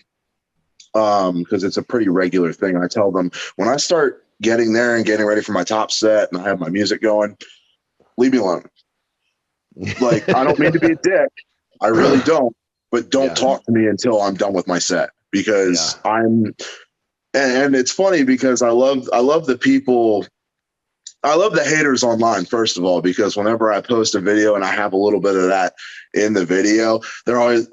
because it's a pretty regular thing, I tell them when I start getting there and getting ready for my top set and I have my music going, leave me alone. Like, I don't mean to be a dick. I really don't. But don't talk to me until I'm done with my set, because and it's funny because I love the people. I love the haters online, first of all, because whenever I post a video and I have a little bit of that in the video, there's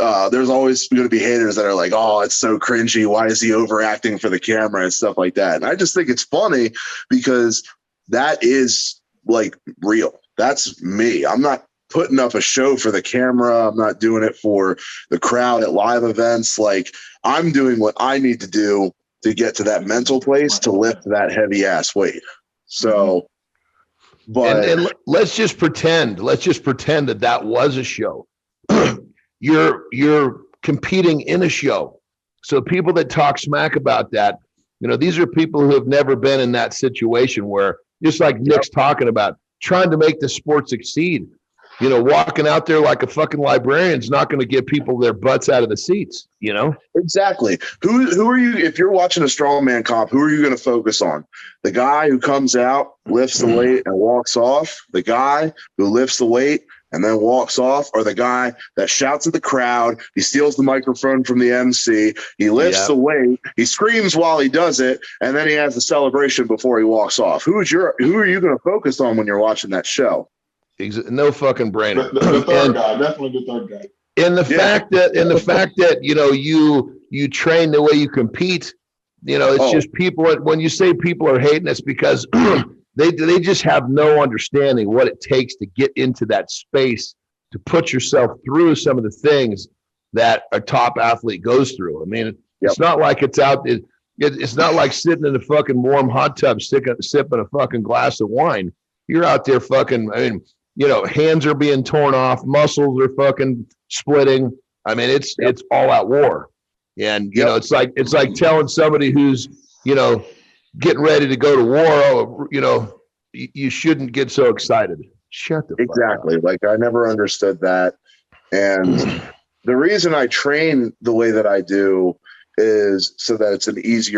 always going to be haters that are like, oh, it's so cringy. Why is he overacting for the camera and stuff like that? And I just think it's funny because that is like real. That's me. I'm not putting up a show for the camera. I'm not doing it for the crowd at live events. Like, I'm doing what I need to do to get to that mental place to lift that heavy ass weight. So, but and let's just pretend that was a show. You're competing in a show. So people that talk smack about that, these are people who have never been in that situation where, just like Nick's talking about, trying to make the sport succeed. Walking out there like a fucking librarian is not going to get people their butts out of the seats, Exactly. Who are you, if you're watching a strongman comp, who are you going to focus on? The guy who comes out, lifts the weight and walks off, the guy who lifts the weight and then walks off, or the guy that shouts at the crowd, he steals the microphone from the MC, he lifts the weight, he screams while he does it, and then he has the celebration before he walks off. Who are you going to focus on when you're watching that show? No fucking brainer. The third guy, definitely the third guy. And the fact that you train the way you compete, it's just people. When you say people are hating, it's because they just have no understanding what it takes to get into that space, to put yourself through some of the things that a top athlete goes through. I mean, it's not like it's not like sitting in a fucking warm hot tub sipping a fucking glass of wine. You're out there fucking, hands are being torn off, muscles are fucking splitting. I mean, it's all out war. And, it's like telling somebody who's, getting ready to go to war, you shouldn't get so excited. Shut the fuck Exactly. up. Like, I never understood that. And the reason I train the way that I do is so that it's an easy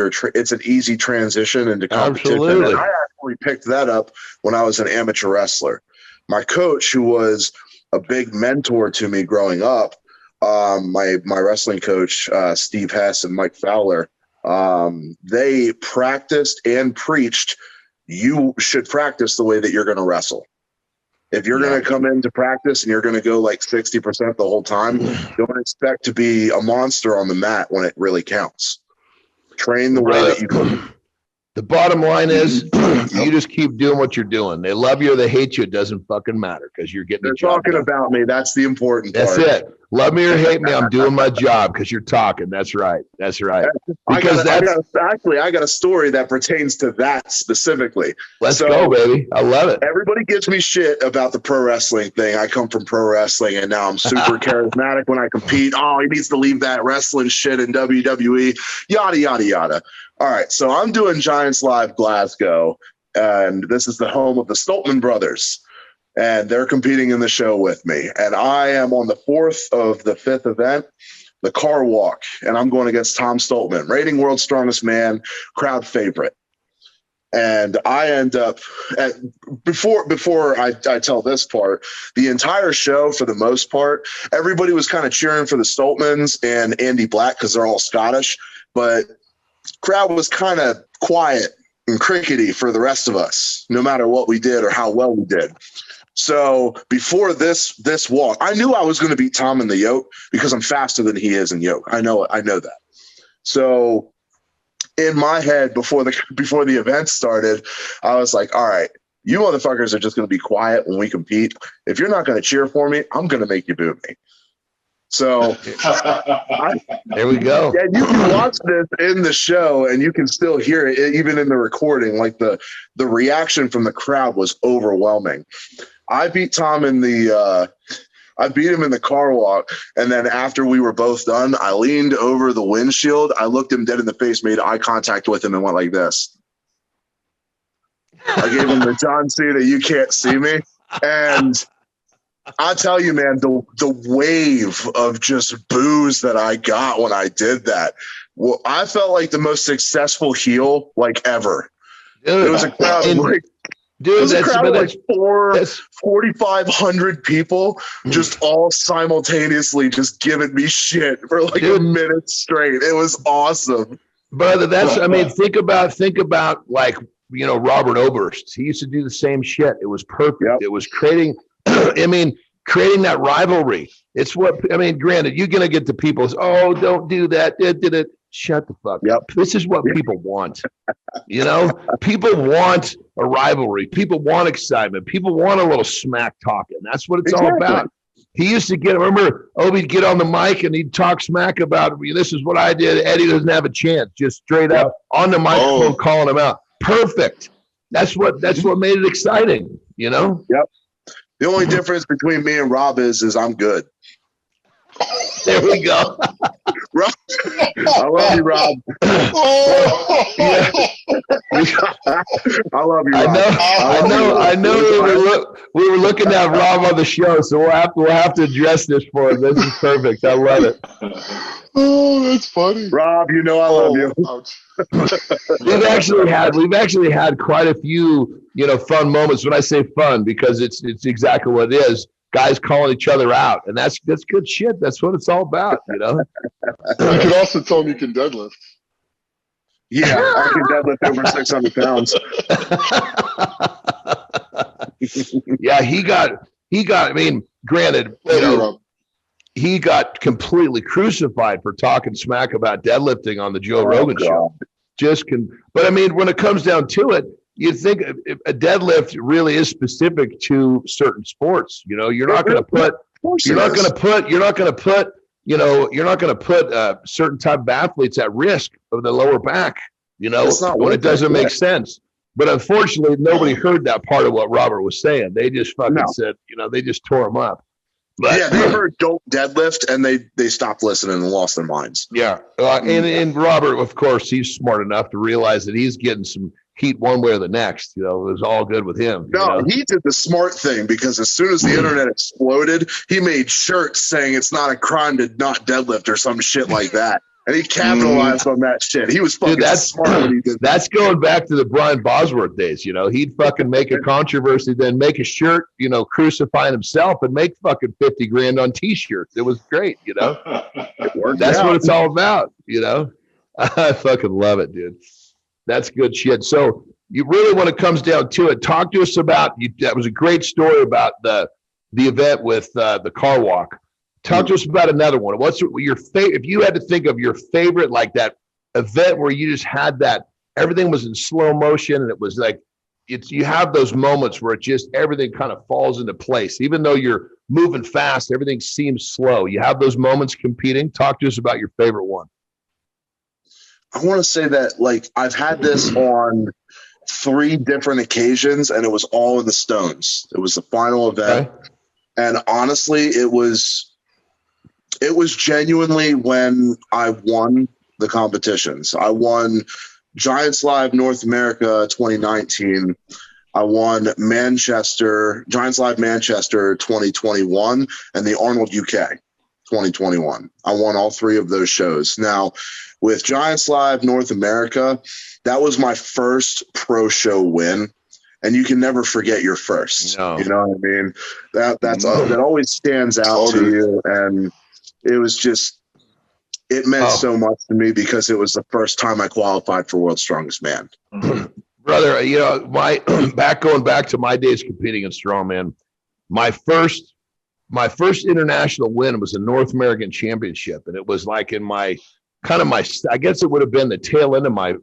transition into competition. Absolutely. And I actually picked that up when I was an amateur wrestler. My coach, who was a big mentor to me growing up, my wrestling coach, Steve Hess and Mike Fowler, they practiced and preached, you should practice the way that you're going to wrestle. If you're going to come into practice and you're going to go like 60% the whole time, don't expect to be a monster on the mat when it really counts. Train the way that you go. The bottom line is, you just keep doing what you're doing. They love you or they hate you. It doesn't fucking matter because you're getting. They're talking about me. That's the important part. That's it. Love me or hate me, I'm doing my job because you're talking. That's right. That's right. Because I got a story that pertains to that specifically. Let's go, baby. I love it. Everybody gives me shit about the pro wrestling thing. I come from pro wrestling, and now I'm super charismatic when I compete. Oh, he needs to leave that wrestling shit in WWE. Yada, yada, yada. All right, so I'm doing Giants Live Glasgow, and this is the home of the Stoltman brothers. And they're competing in the show with me. And I am on the fourth of the fifth event, the car walk. And I'm going against Tom Stoltman, reigning world's strongest man, crowd favorite. And I end up before I tell this part, the entire show, for the most part, everybody was kind of cheering for the Stoltmans and Andy Black because they're all Scottish. But crowd was kind of quiet and crickety for the rest of us, no matter what we did or how well we did. So before this walk, I knew I was going to beat Tom in the yoke because I'm faster than he is in yoke. I know that. So in my head, before the event started, I was like, all right, you motherfuckers are just going to be quiet when we compete. If you're not going to cheer for me, I'm going to make you boo me. So there we go. Yeah, you can watch this in the show and you can still hear it even in the recording. Like the reaction from the crowd was overwhelming. I beat Tom in the I beat him in the car walk, and then after we were both done, I leaned over the windshield. I looked him dead in the face, made eye contact with him, and went like this. I gave him the John Cena, you can't see me. And I tell you, man, the wave of just boos that I got when I did that, well, I felt like the most successful heel like ever. Dude, it was a crowd of like, dude, it was a crowd of like 4,500 people just all simultaneously just giving me shit for like a minute straight. It was awesome. Brother, think about like, Robert Oberst. He used to do the same shit. It was perfect. Yep. It was creating that rivalry. It's granted, you're going to get the people, oh, don't do that. Did it. Shut the fuck up. This is what people want. People want a rivalry. People want excitement. People want a little smack talking. That's what it's all about. He used to remember, Obi'd get on the mic and he'd talk smack about, this is what I did. Eddie doesn't have a chance. Just straight up on the microphone, calling him out. Perfect. That's what made it exciting, you know? Yep. The only difference between me and Rob is I'm good. There we go. Rob, I love you, Rob. I love you, Rob. I know. We were looking at Rob on the show, so we'll have to address this for him. This is perfect. I love it. Oh, that's funny, Rob. You know I love you. We've actually had quite a few, fun moments. When I say fun, because it's exactly what it is. Guys calling each other out, and that's good shit. That's what it's all about, You can also tell them you can deadlift. Yeah, I can deadlift over 600 pounds. Yeah, he got. I mean, granted, he got completely crucified for talking smack about deadlifting on the Joe Rogan show. But I mean, when it comes down to it, you think a deadlift really is specific to certain sports. You're not going to put certain type of athletes at risk of the lower back, when it doesn't make sense. But unfortunately, nobody heard that part of what Robert was saying. They just fucking said, they just tore him up. But, yeah, they heard "don't deadlift" and they stopped listening and lost their minds. Yeah, and Robert, of course, he's smart enough to realize that he's getting some heat one way or the next. It was all good with him. No, he did the smart thing, because as soon as the internet exploded, he made shirts saying it's not a crime to not deadlift or some shit like that. And he capitalized on that shit. He was fucking smart when he did that. That's going back to the Brian Bosworth days. He'd fucking make a controversy, then make a shirt, crucifying himself, and make fucking 50 grand on t-shirts. It was great, It worked. That's what it's all about, I fucking love it, dude. That's good shit. So you really, when it comes down to it, talk to us about, that was a great story about the event with the car walk. Talk to us about another one. What's your favorite? If you had to think of your favorite, like that event where you just had that, everything was in slow motion, and it was like, you have those moments where it just, everything kind of falls into place. Even though you're moving fast, everything seems slow. You have those moments competing. Talk to us about your favorite one. I want to say that, I've had this on 3 different occasions, and it was all in the Stones. It was the final event. Okay. And honestly, it was genuinely when I won the competitions. I won Giants Live North America 2019. I won Giants Live Manchester 2021, and the Arnold UK 2021. I won all 3 of those shows. Now, with Giants Live North America, that was my first pro show win. And you can never forget your first. No. You know what I mean? That always stands out to you. And it was just, it meant so much to me, because it was the first time I qualified for World's Strongest Man. Brother, going back to my days competing in strongman, my first international win was a North American Championship, and it was like in I guess it would have been the tail end of my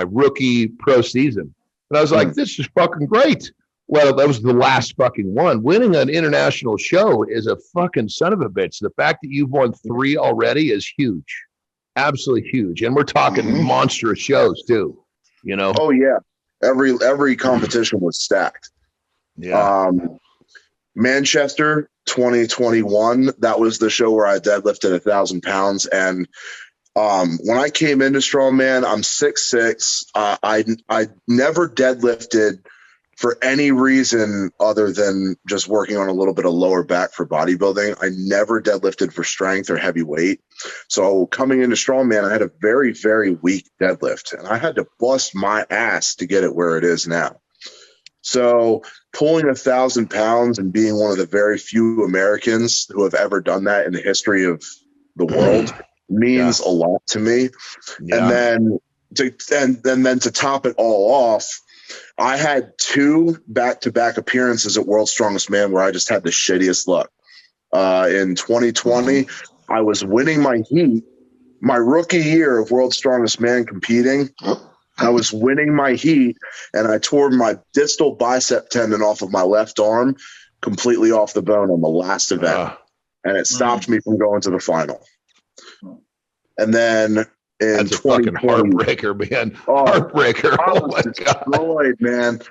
rookie pro season. And I was like, this is fucking great. Well, that was the last fucking one. Winning an international show is a fucking son of a bitch. The fact that you've won 3 already is huge. Absolutely huge. And we're talking monstrous shows too, Oh yeah. Every competition was stacked. Yeah. Manchester 2021, that was the show where I deadlifted 1,000 pounds. And when I came into strongman, I'm 6'6". I never deadlifted for any reason other than just working on a little bit of lower back for bodybuilding. I never deadlifted for strength or heavy weight. So coming into strongman, I had a very, very weak deadlift, and I had to bust my ass to get it where it is now. So pulling 1,000 pounds and being one of the very few Americans who have ever done that in the history of the world means a lot to me. Yeah. And then to top it all off, I had 2 back-to-back appearances at World's Strongest Man where I just had the shittiest luck. In 2020, I was winning my heat. My rookie year of World's Strongest Man competing, I was winning my heat, and I tore my distal bicep tendon off of my left arm completely off the bone on the last event. And it stopped me from going to the final. And then in that's a fucking heartbreaker, man. Heartbreaker. I was destroyed, man.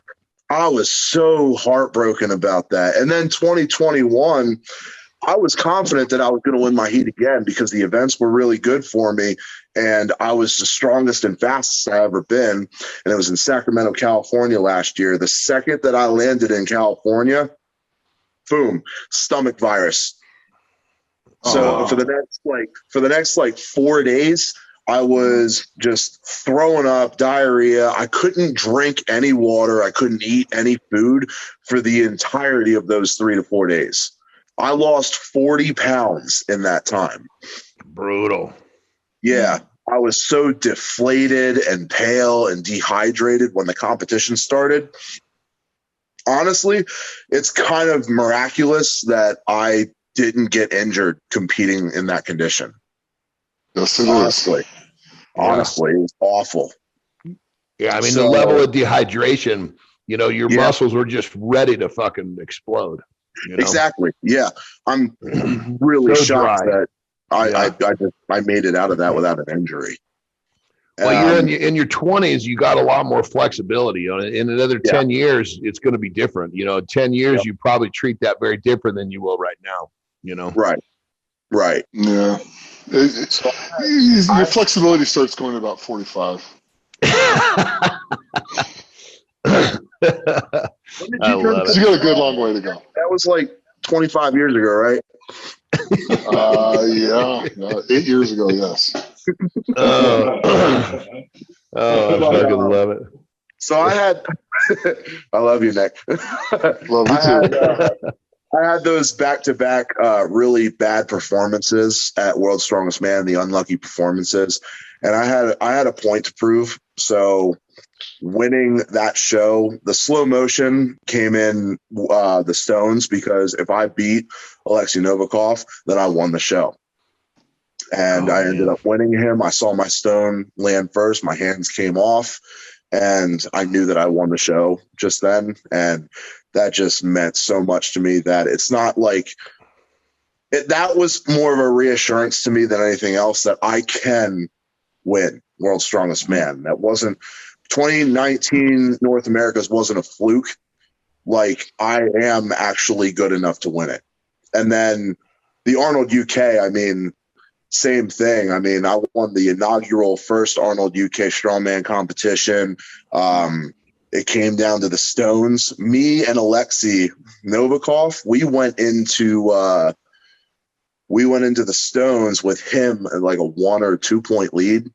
I was so heartbroken about that. And then 2021, I was confident that I was going to win my heat again because the events were really good for me. And I was the strongest and fastest I've ever been. And it was in Sacramento, California last year. The second that I landed in California, boom, stomach virus. So for the next 4 days, I was just throwing up, diarrhea. I couldn't drink any water. I couldn't eat any food for the entirety of those 3 to 4 days. I lost 40 pounds in that time. Brutal. Yeah. I was so deflated and pale and dehydrated when the competition started. Honestly, it's kind of miraculous that I didn't get injured competing in that condition. Yes, it Honestly, is. it was awful. Yeah, I mean, the level of dehydration, your muscles were just ready to fucking explode. Exactly. Yeah. I'm really shocked that I made it out of that without an injury. Well, you're in your 20s, you got a lot more flexibility. In another 10 years, it's going to be different. 10 years, you probably treat that very different than you will right now. Right. Yeah. Your flexibility starts going about 45. You got a good long way to go. That was like 25 years ago, right? 8 years ago, yes. I fucking love it. So I love you, Nick. Love you too. I had those back-to-back really bad performances at World's Strongest Man, the unlucky performances, and I had a point to prove. So winning that show, the slow motion came in the stones, because if I beat Alexei Novikov, then I won the show. And I ended up winning him. I saw my stone land first. My hands came off, and I knew that I won the show just then. And that just meant so much to me that it's not like that was more of a reassurance to me than anything else that I can win World's Strongest Man. That wasn't 2019 North America's wasn't a fluke. Like, I am actually good enough to win it. And then the Arnold UK, I mean, same thing. I mean, I won the inaugural first Arnold UK strongman competition. It came down to the stones. Me and Alexei Novikov, we went into the stones with him at like a 1 or 2 point lead,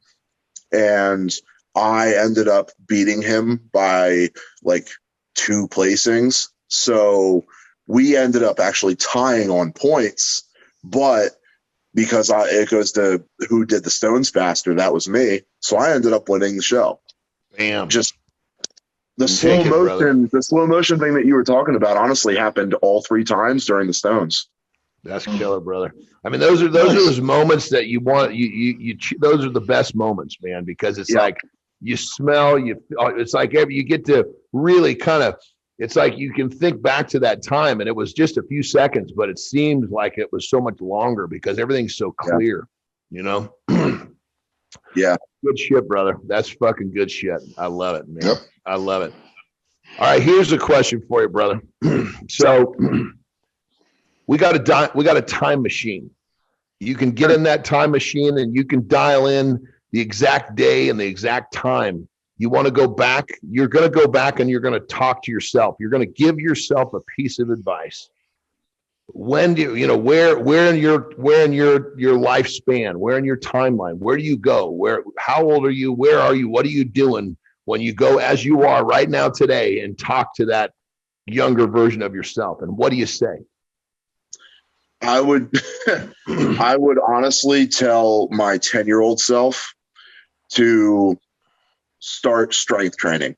and I ended up beating him by like 2 placings. So we ended up actually tying on points, but because it goes to who did the stones faster, that was me. So I ended up winning the show. Damn. Just the slow motion thing that you were talking about honestly happened all 3 times during the stones. That's killer, brother. I mean, those are those moments that you want. Those are the best moments, man, because it's like you smell. It's like you get to really kind of. It's like you can think back to that time, and it was just a few seconds, but it seemed like it was so much longer because everything's so clear. Yeah. Good shit, brother. That's fucking good shit. I love it, man. Yep. I love it. All right, here's a question for you, brother. So we got a time machine. You can get in that time machine and you can dial in the exact day and the exact time. You want to go back, you're going to go back and you're going to talk to yourself. You're going to give yourself a piece of advice. When do where in your lifespan, where in your timeline, where do you go? How old are you? Where are you? What are you doing when you go as you are right now today and talk to that younger version of yourself? And what do you say? I would honestly tell my 10-year-old self to start strength training.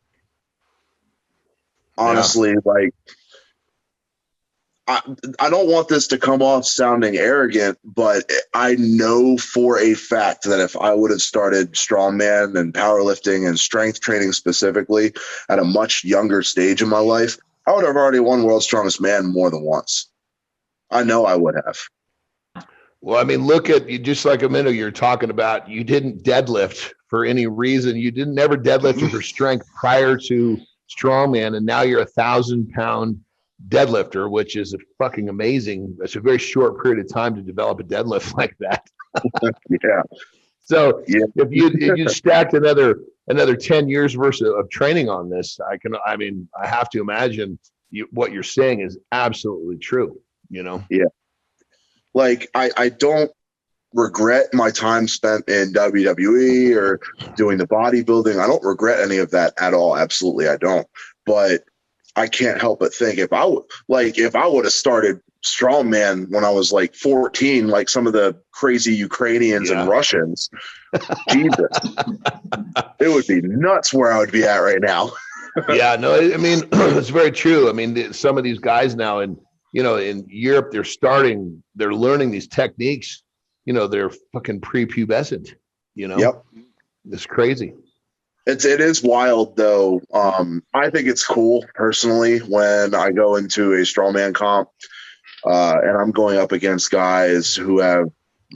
Honestly, like, I don't want this to come off sounding arrogant, but I know for a fact that if I would have started strongman and powerlifting and strength training specifically at a much younger stage in my life, I would have already won World's Strongest Man more than once. I know I would have. Well, I mean, look at you, just like a minute you're talking about, you didn't deadlift for any reason. You didn't ever deadlift for strength prior to strongman, and now you're 1,000-pound deadlifter, which is fucking amazing. It's a very short period of time to develop a deadlift like that. Yeah. So if you stacked another 10 years worth of training on this, I have to imagine what you're saying is absolutely true, you know? Yeah. Like I don't regret my time spent in WWE or doing the bodybuilding. I don't regret any of that at all. Absolutely. I don't. But I can't help but think if I would have started strongman when I was like 14, like some of the crazy Ukrainians and Russians, Jesus, it would be nuts where I would be at right now. Yeah, no, I mean, it's very true. I mean, some of these guys now in Europe, they're learning these techniques, they're fucking prepubescent, Yep. It's crazy. It is wild though. I think it's cool personally when I go into a strongman comp, and I'm going up against guys who have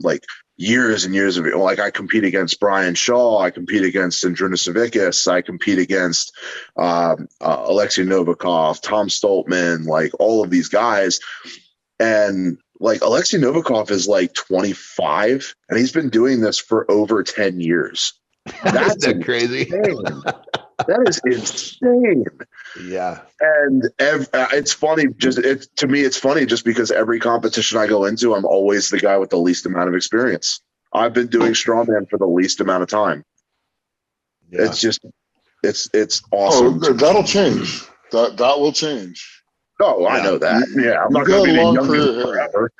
like years and years of it. Like I compete against Brian Shaw, I compete against Sindrunas Savickas, I compete against Alexei Novikov, Tom Stoltman, like all of these guys. And like Alexei Novikov is like 25 and he's been doing this for over 10 years. That's crazy. That is insane. Yeah. And it's funny. To me, it's funny just because every competition I go into, I'm always the guy with the least amount of experience. I've been doing strongman for the least amount of time. Yeah. It's just, it's awesome. Oh, that'll change. That will change. Oh, I know that. Yeah, I'm not going to be the youngest forever.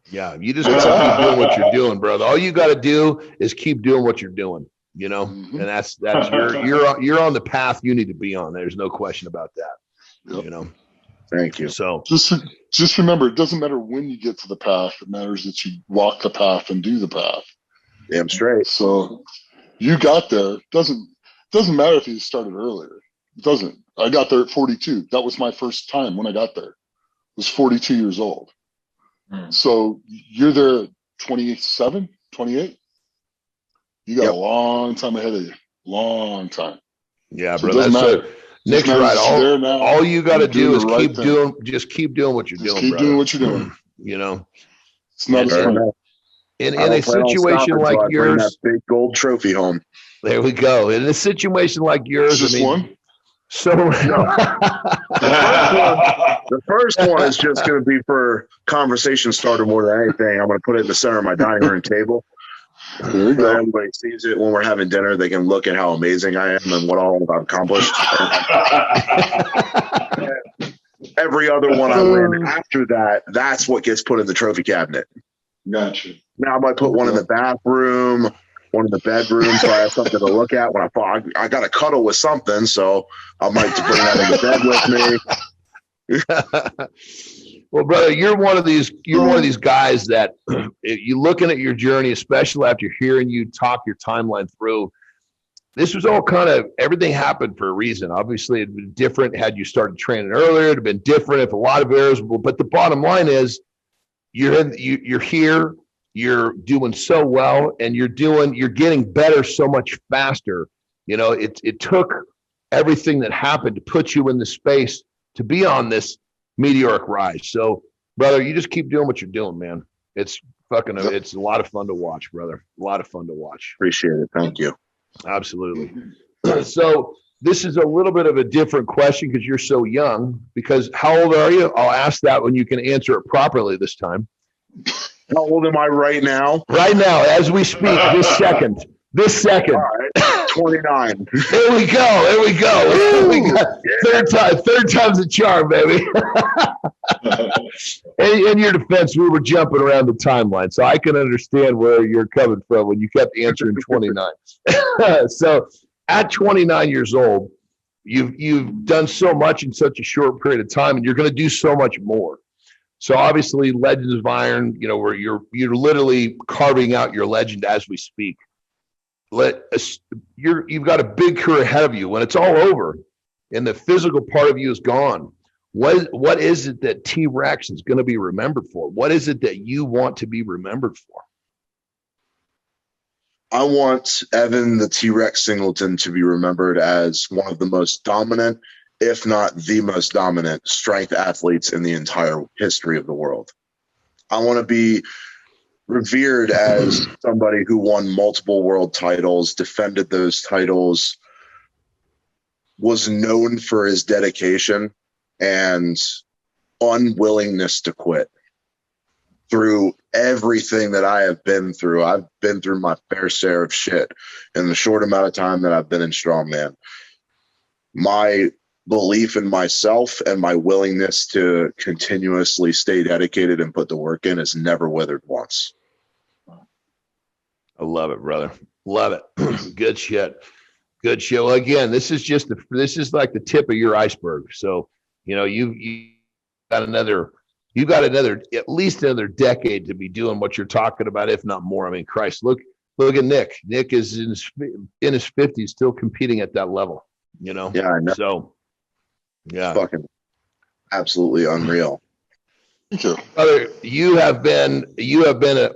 Yeah, you just got to keep doing what you're doing, brother. All you got to do is keep doing what you're doing, and that's you're on the path you need to be on. There's no question about that. Yep. Thank you. So just remember, it doesn't matter when you get to the path. It matters that you walk the path and do the path. Damn straight. So you got there. Doesn't matter if you started earlier. It doesn't. I got there at 42. That was my first time when I got there. I was 42 years old. So you're there at 27, 28. You got a long time ahead of you. Long time. Yeah, so bro. Nick's right. All you got to do is keep doing what you're doing. Keep doing what you're doing. It's not as fun. In a situation like yours, that big gold trophy home. There we go. In a situation like yours, just one. So the first one is just going to be for conversation starter more than anything. I'm going to put it in the center of my dining room table. There you go. Everybody sees it when we're having dinner. They can look at how amazing I am and what all I've accomplished. Every other one I win after that, that's what gets put in the trophy cabinet. Gotcha. Now I might put one in the bathroom, one in the bedroom, so I have something to look at when I got to cuddle with something, so I might bring that in the bed with me. Well, brother, you're one of these guys that you looking at your journey, especially after hearing you talk your timeline through. This was all kind of, everything happened for a reason. Obviously, it'd been different had you started training earlier. It'd have been different if a lot of errors. But the bottom line is, you're here. You're doing so well, and you're getting better so much faster. It took everything that happened to put you in the space to be on this meteoric rise. So, brother, you just keep doing what you're doing, man. It's it's a lot of fun to watch, brother. A lot of fun to watch. Appreciate it. Thank you. Absolutely. So this is a little bit of a different question because you're so young. Because how old are you? I'll ask that when you can answer it properly this time. How old am I right now? Right now, as we speak, this second. All right. 29. There we go. Third time's a charm, baby. In your defense, we were jumping around the timeline, so I can understand where you're coming from when you kept answering 29. So at 29 years old, you've done so much in such a short period of time, and you're going to do so much more. So obviously, Legends of Iron, you know, where you're literally carving out your legend as we speak. You've got a big career ahead of you. When it's all over, and the physical part of you is gone, what is it that T-Rex is going to be remembered for? What is it that you want to be remembered for? I want Evan the T-Rex Singleton to be remembered as one of the most dominant, if not the most dominant, strength athletes in the entire history of the world. I want to be revered as somebody who won multiple world titles, defended those titles, was known for his dedication and unwillingness to quit. Through everything that I have been through, I've been through my fair share of shit in the short amount of time that I've been in strongman. My belief in myself and my willingness to continuously stay dedicated and put the work in has never withered once. I love it, brother. Love it. Good shit. Good shit. Well, again, this is like the tip of your iceberg. So, you know, you got at least another decade to be doing what you're talking about, if not more. I mean, Christ, look at Nick. Nick is in his 50s, still competing at that level, you know? Yeah, I know. So, yeah. Fucking absolutely unreal. Brother, you have been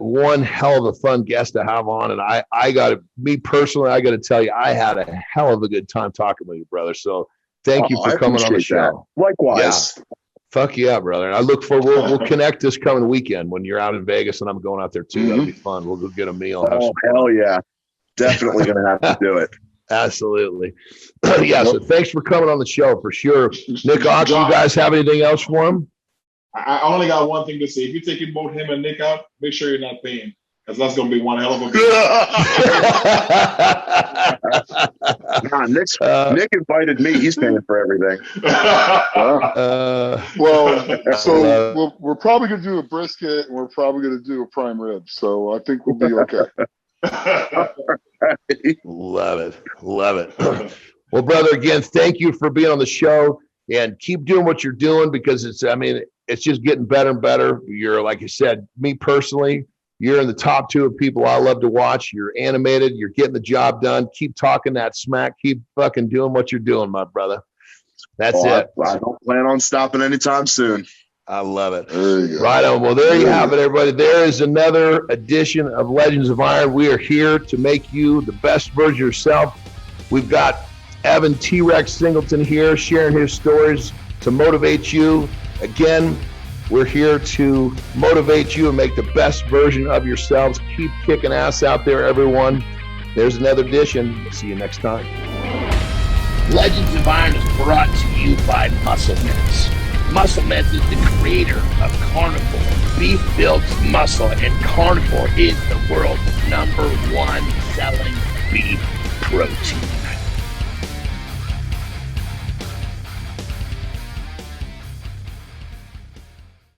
one hell of a fun guest to have on, and I got to tell you, I had a hell of a good time talking with you, brother. So thank you for coming on the show. That. Likewise. Yeah. Fuck yeah, brother. I look forward. We'll connect this coming weekend when you're out in Vegas, and I'm going out there too. That'll be fun. We'll go get a meal. Oh, hell yeah. Definitely going to have to do it. Absolutely. Yeah, so thanks for coming on the show for sure. Nick Ox, you guys have anything else for him? I only got one thing to say. If you're taking both him and Nick out, make sure you're not paying, because that's going to be one hell of a bill. Nick invited me. He's paying for everything. We're probably going to do a brisket, and we're probably going to do a prime rib. So I think we'll be okay. Love it. Well, brother, again, thank you for being on the show, and keep doing what you're doing, because it's just getting better and better. You're, like you said, me personally, you're in the top 2 of people I love to watch. You're animated. You're getting the job done. Keep talking that smack. Keep fucking doing what you're doing, my brother. That's it. I don't plan on stopping anytime soon. I love it. Right on. Well, there you have it, everybody. There is another edition of Legends of Iron. We are here to make you the best version of yourself. We've got Evan T-Rex Singleton here sharing his stories to motivate you. Again, we're here to motivate you and make the best version of yourselves. Keep kicking ass out there, everyone. There's another edition. See you next time. Legends of Iron is brought to you by Muscle Mints. Muscle Mints is the creator of Carnivore. Beef builds muscle, and Carnivore is the world's #1 selling beef protein.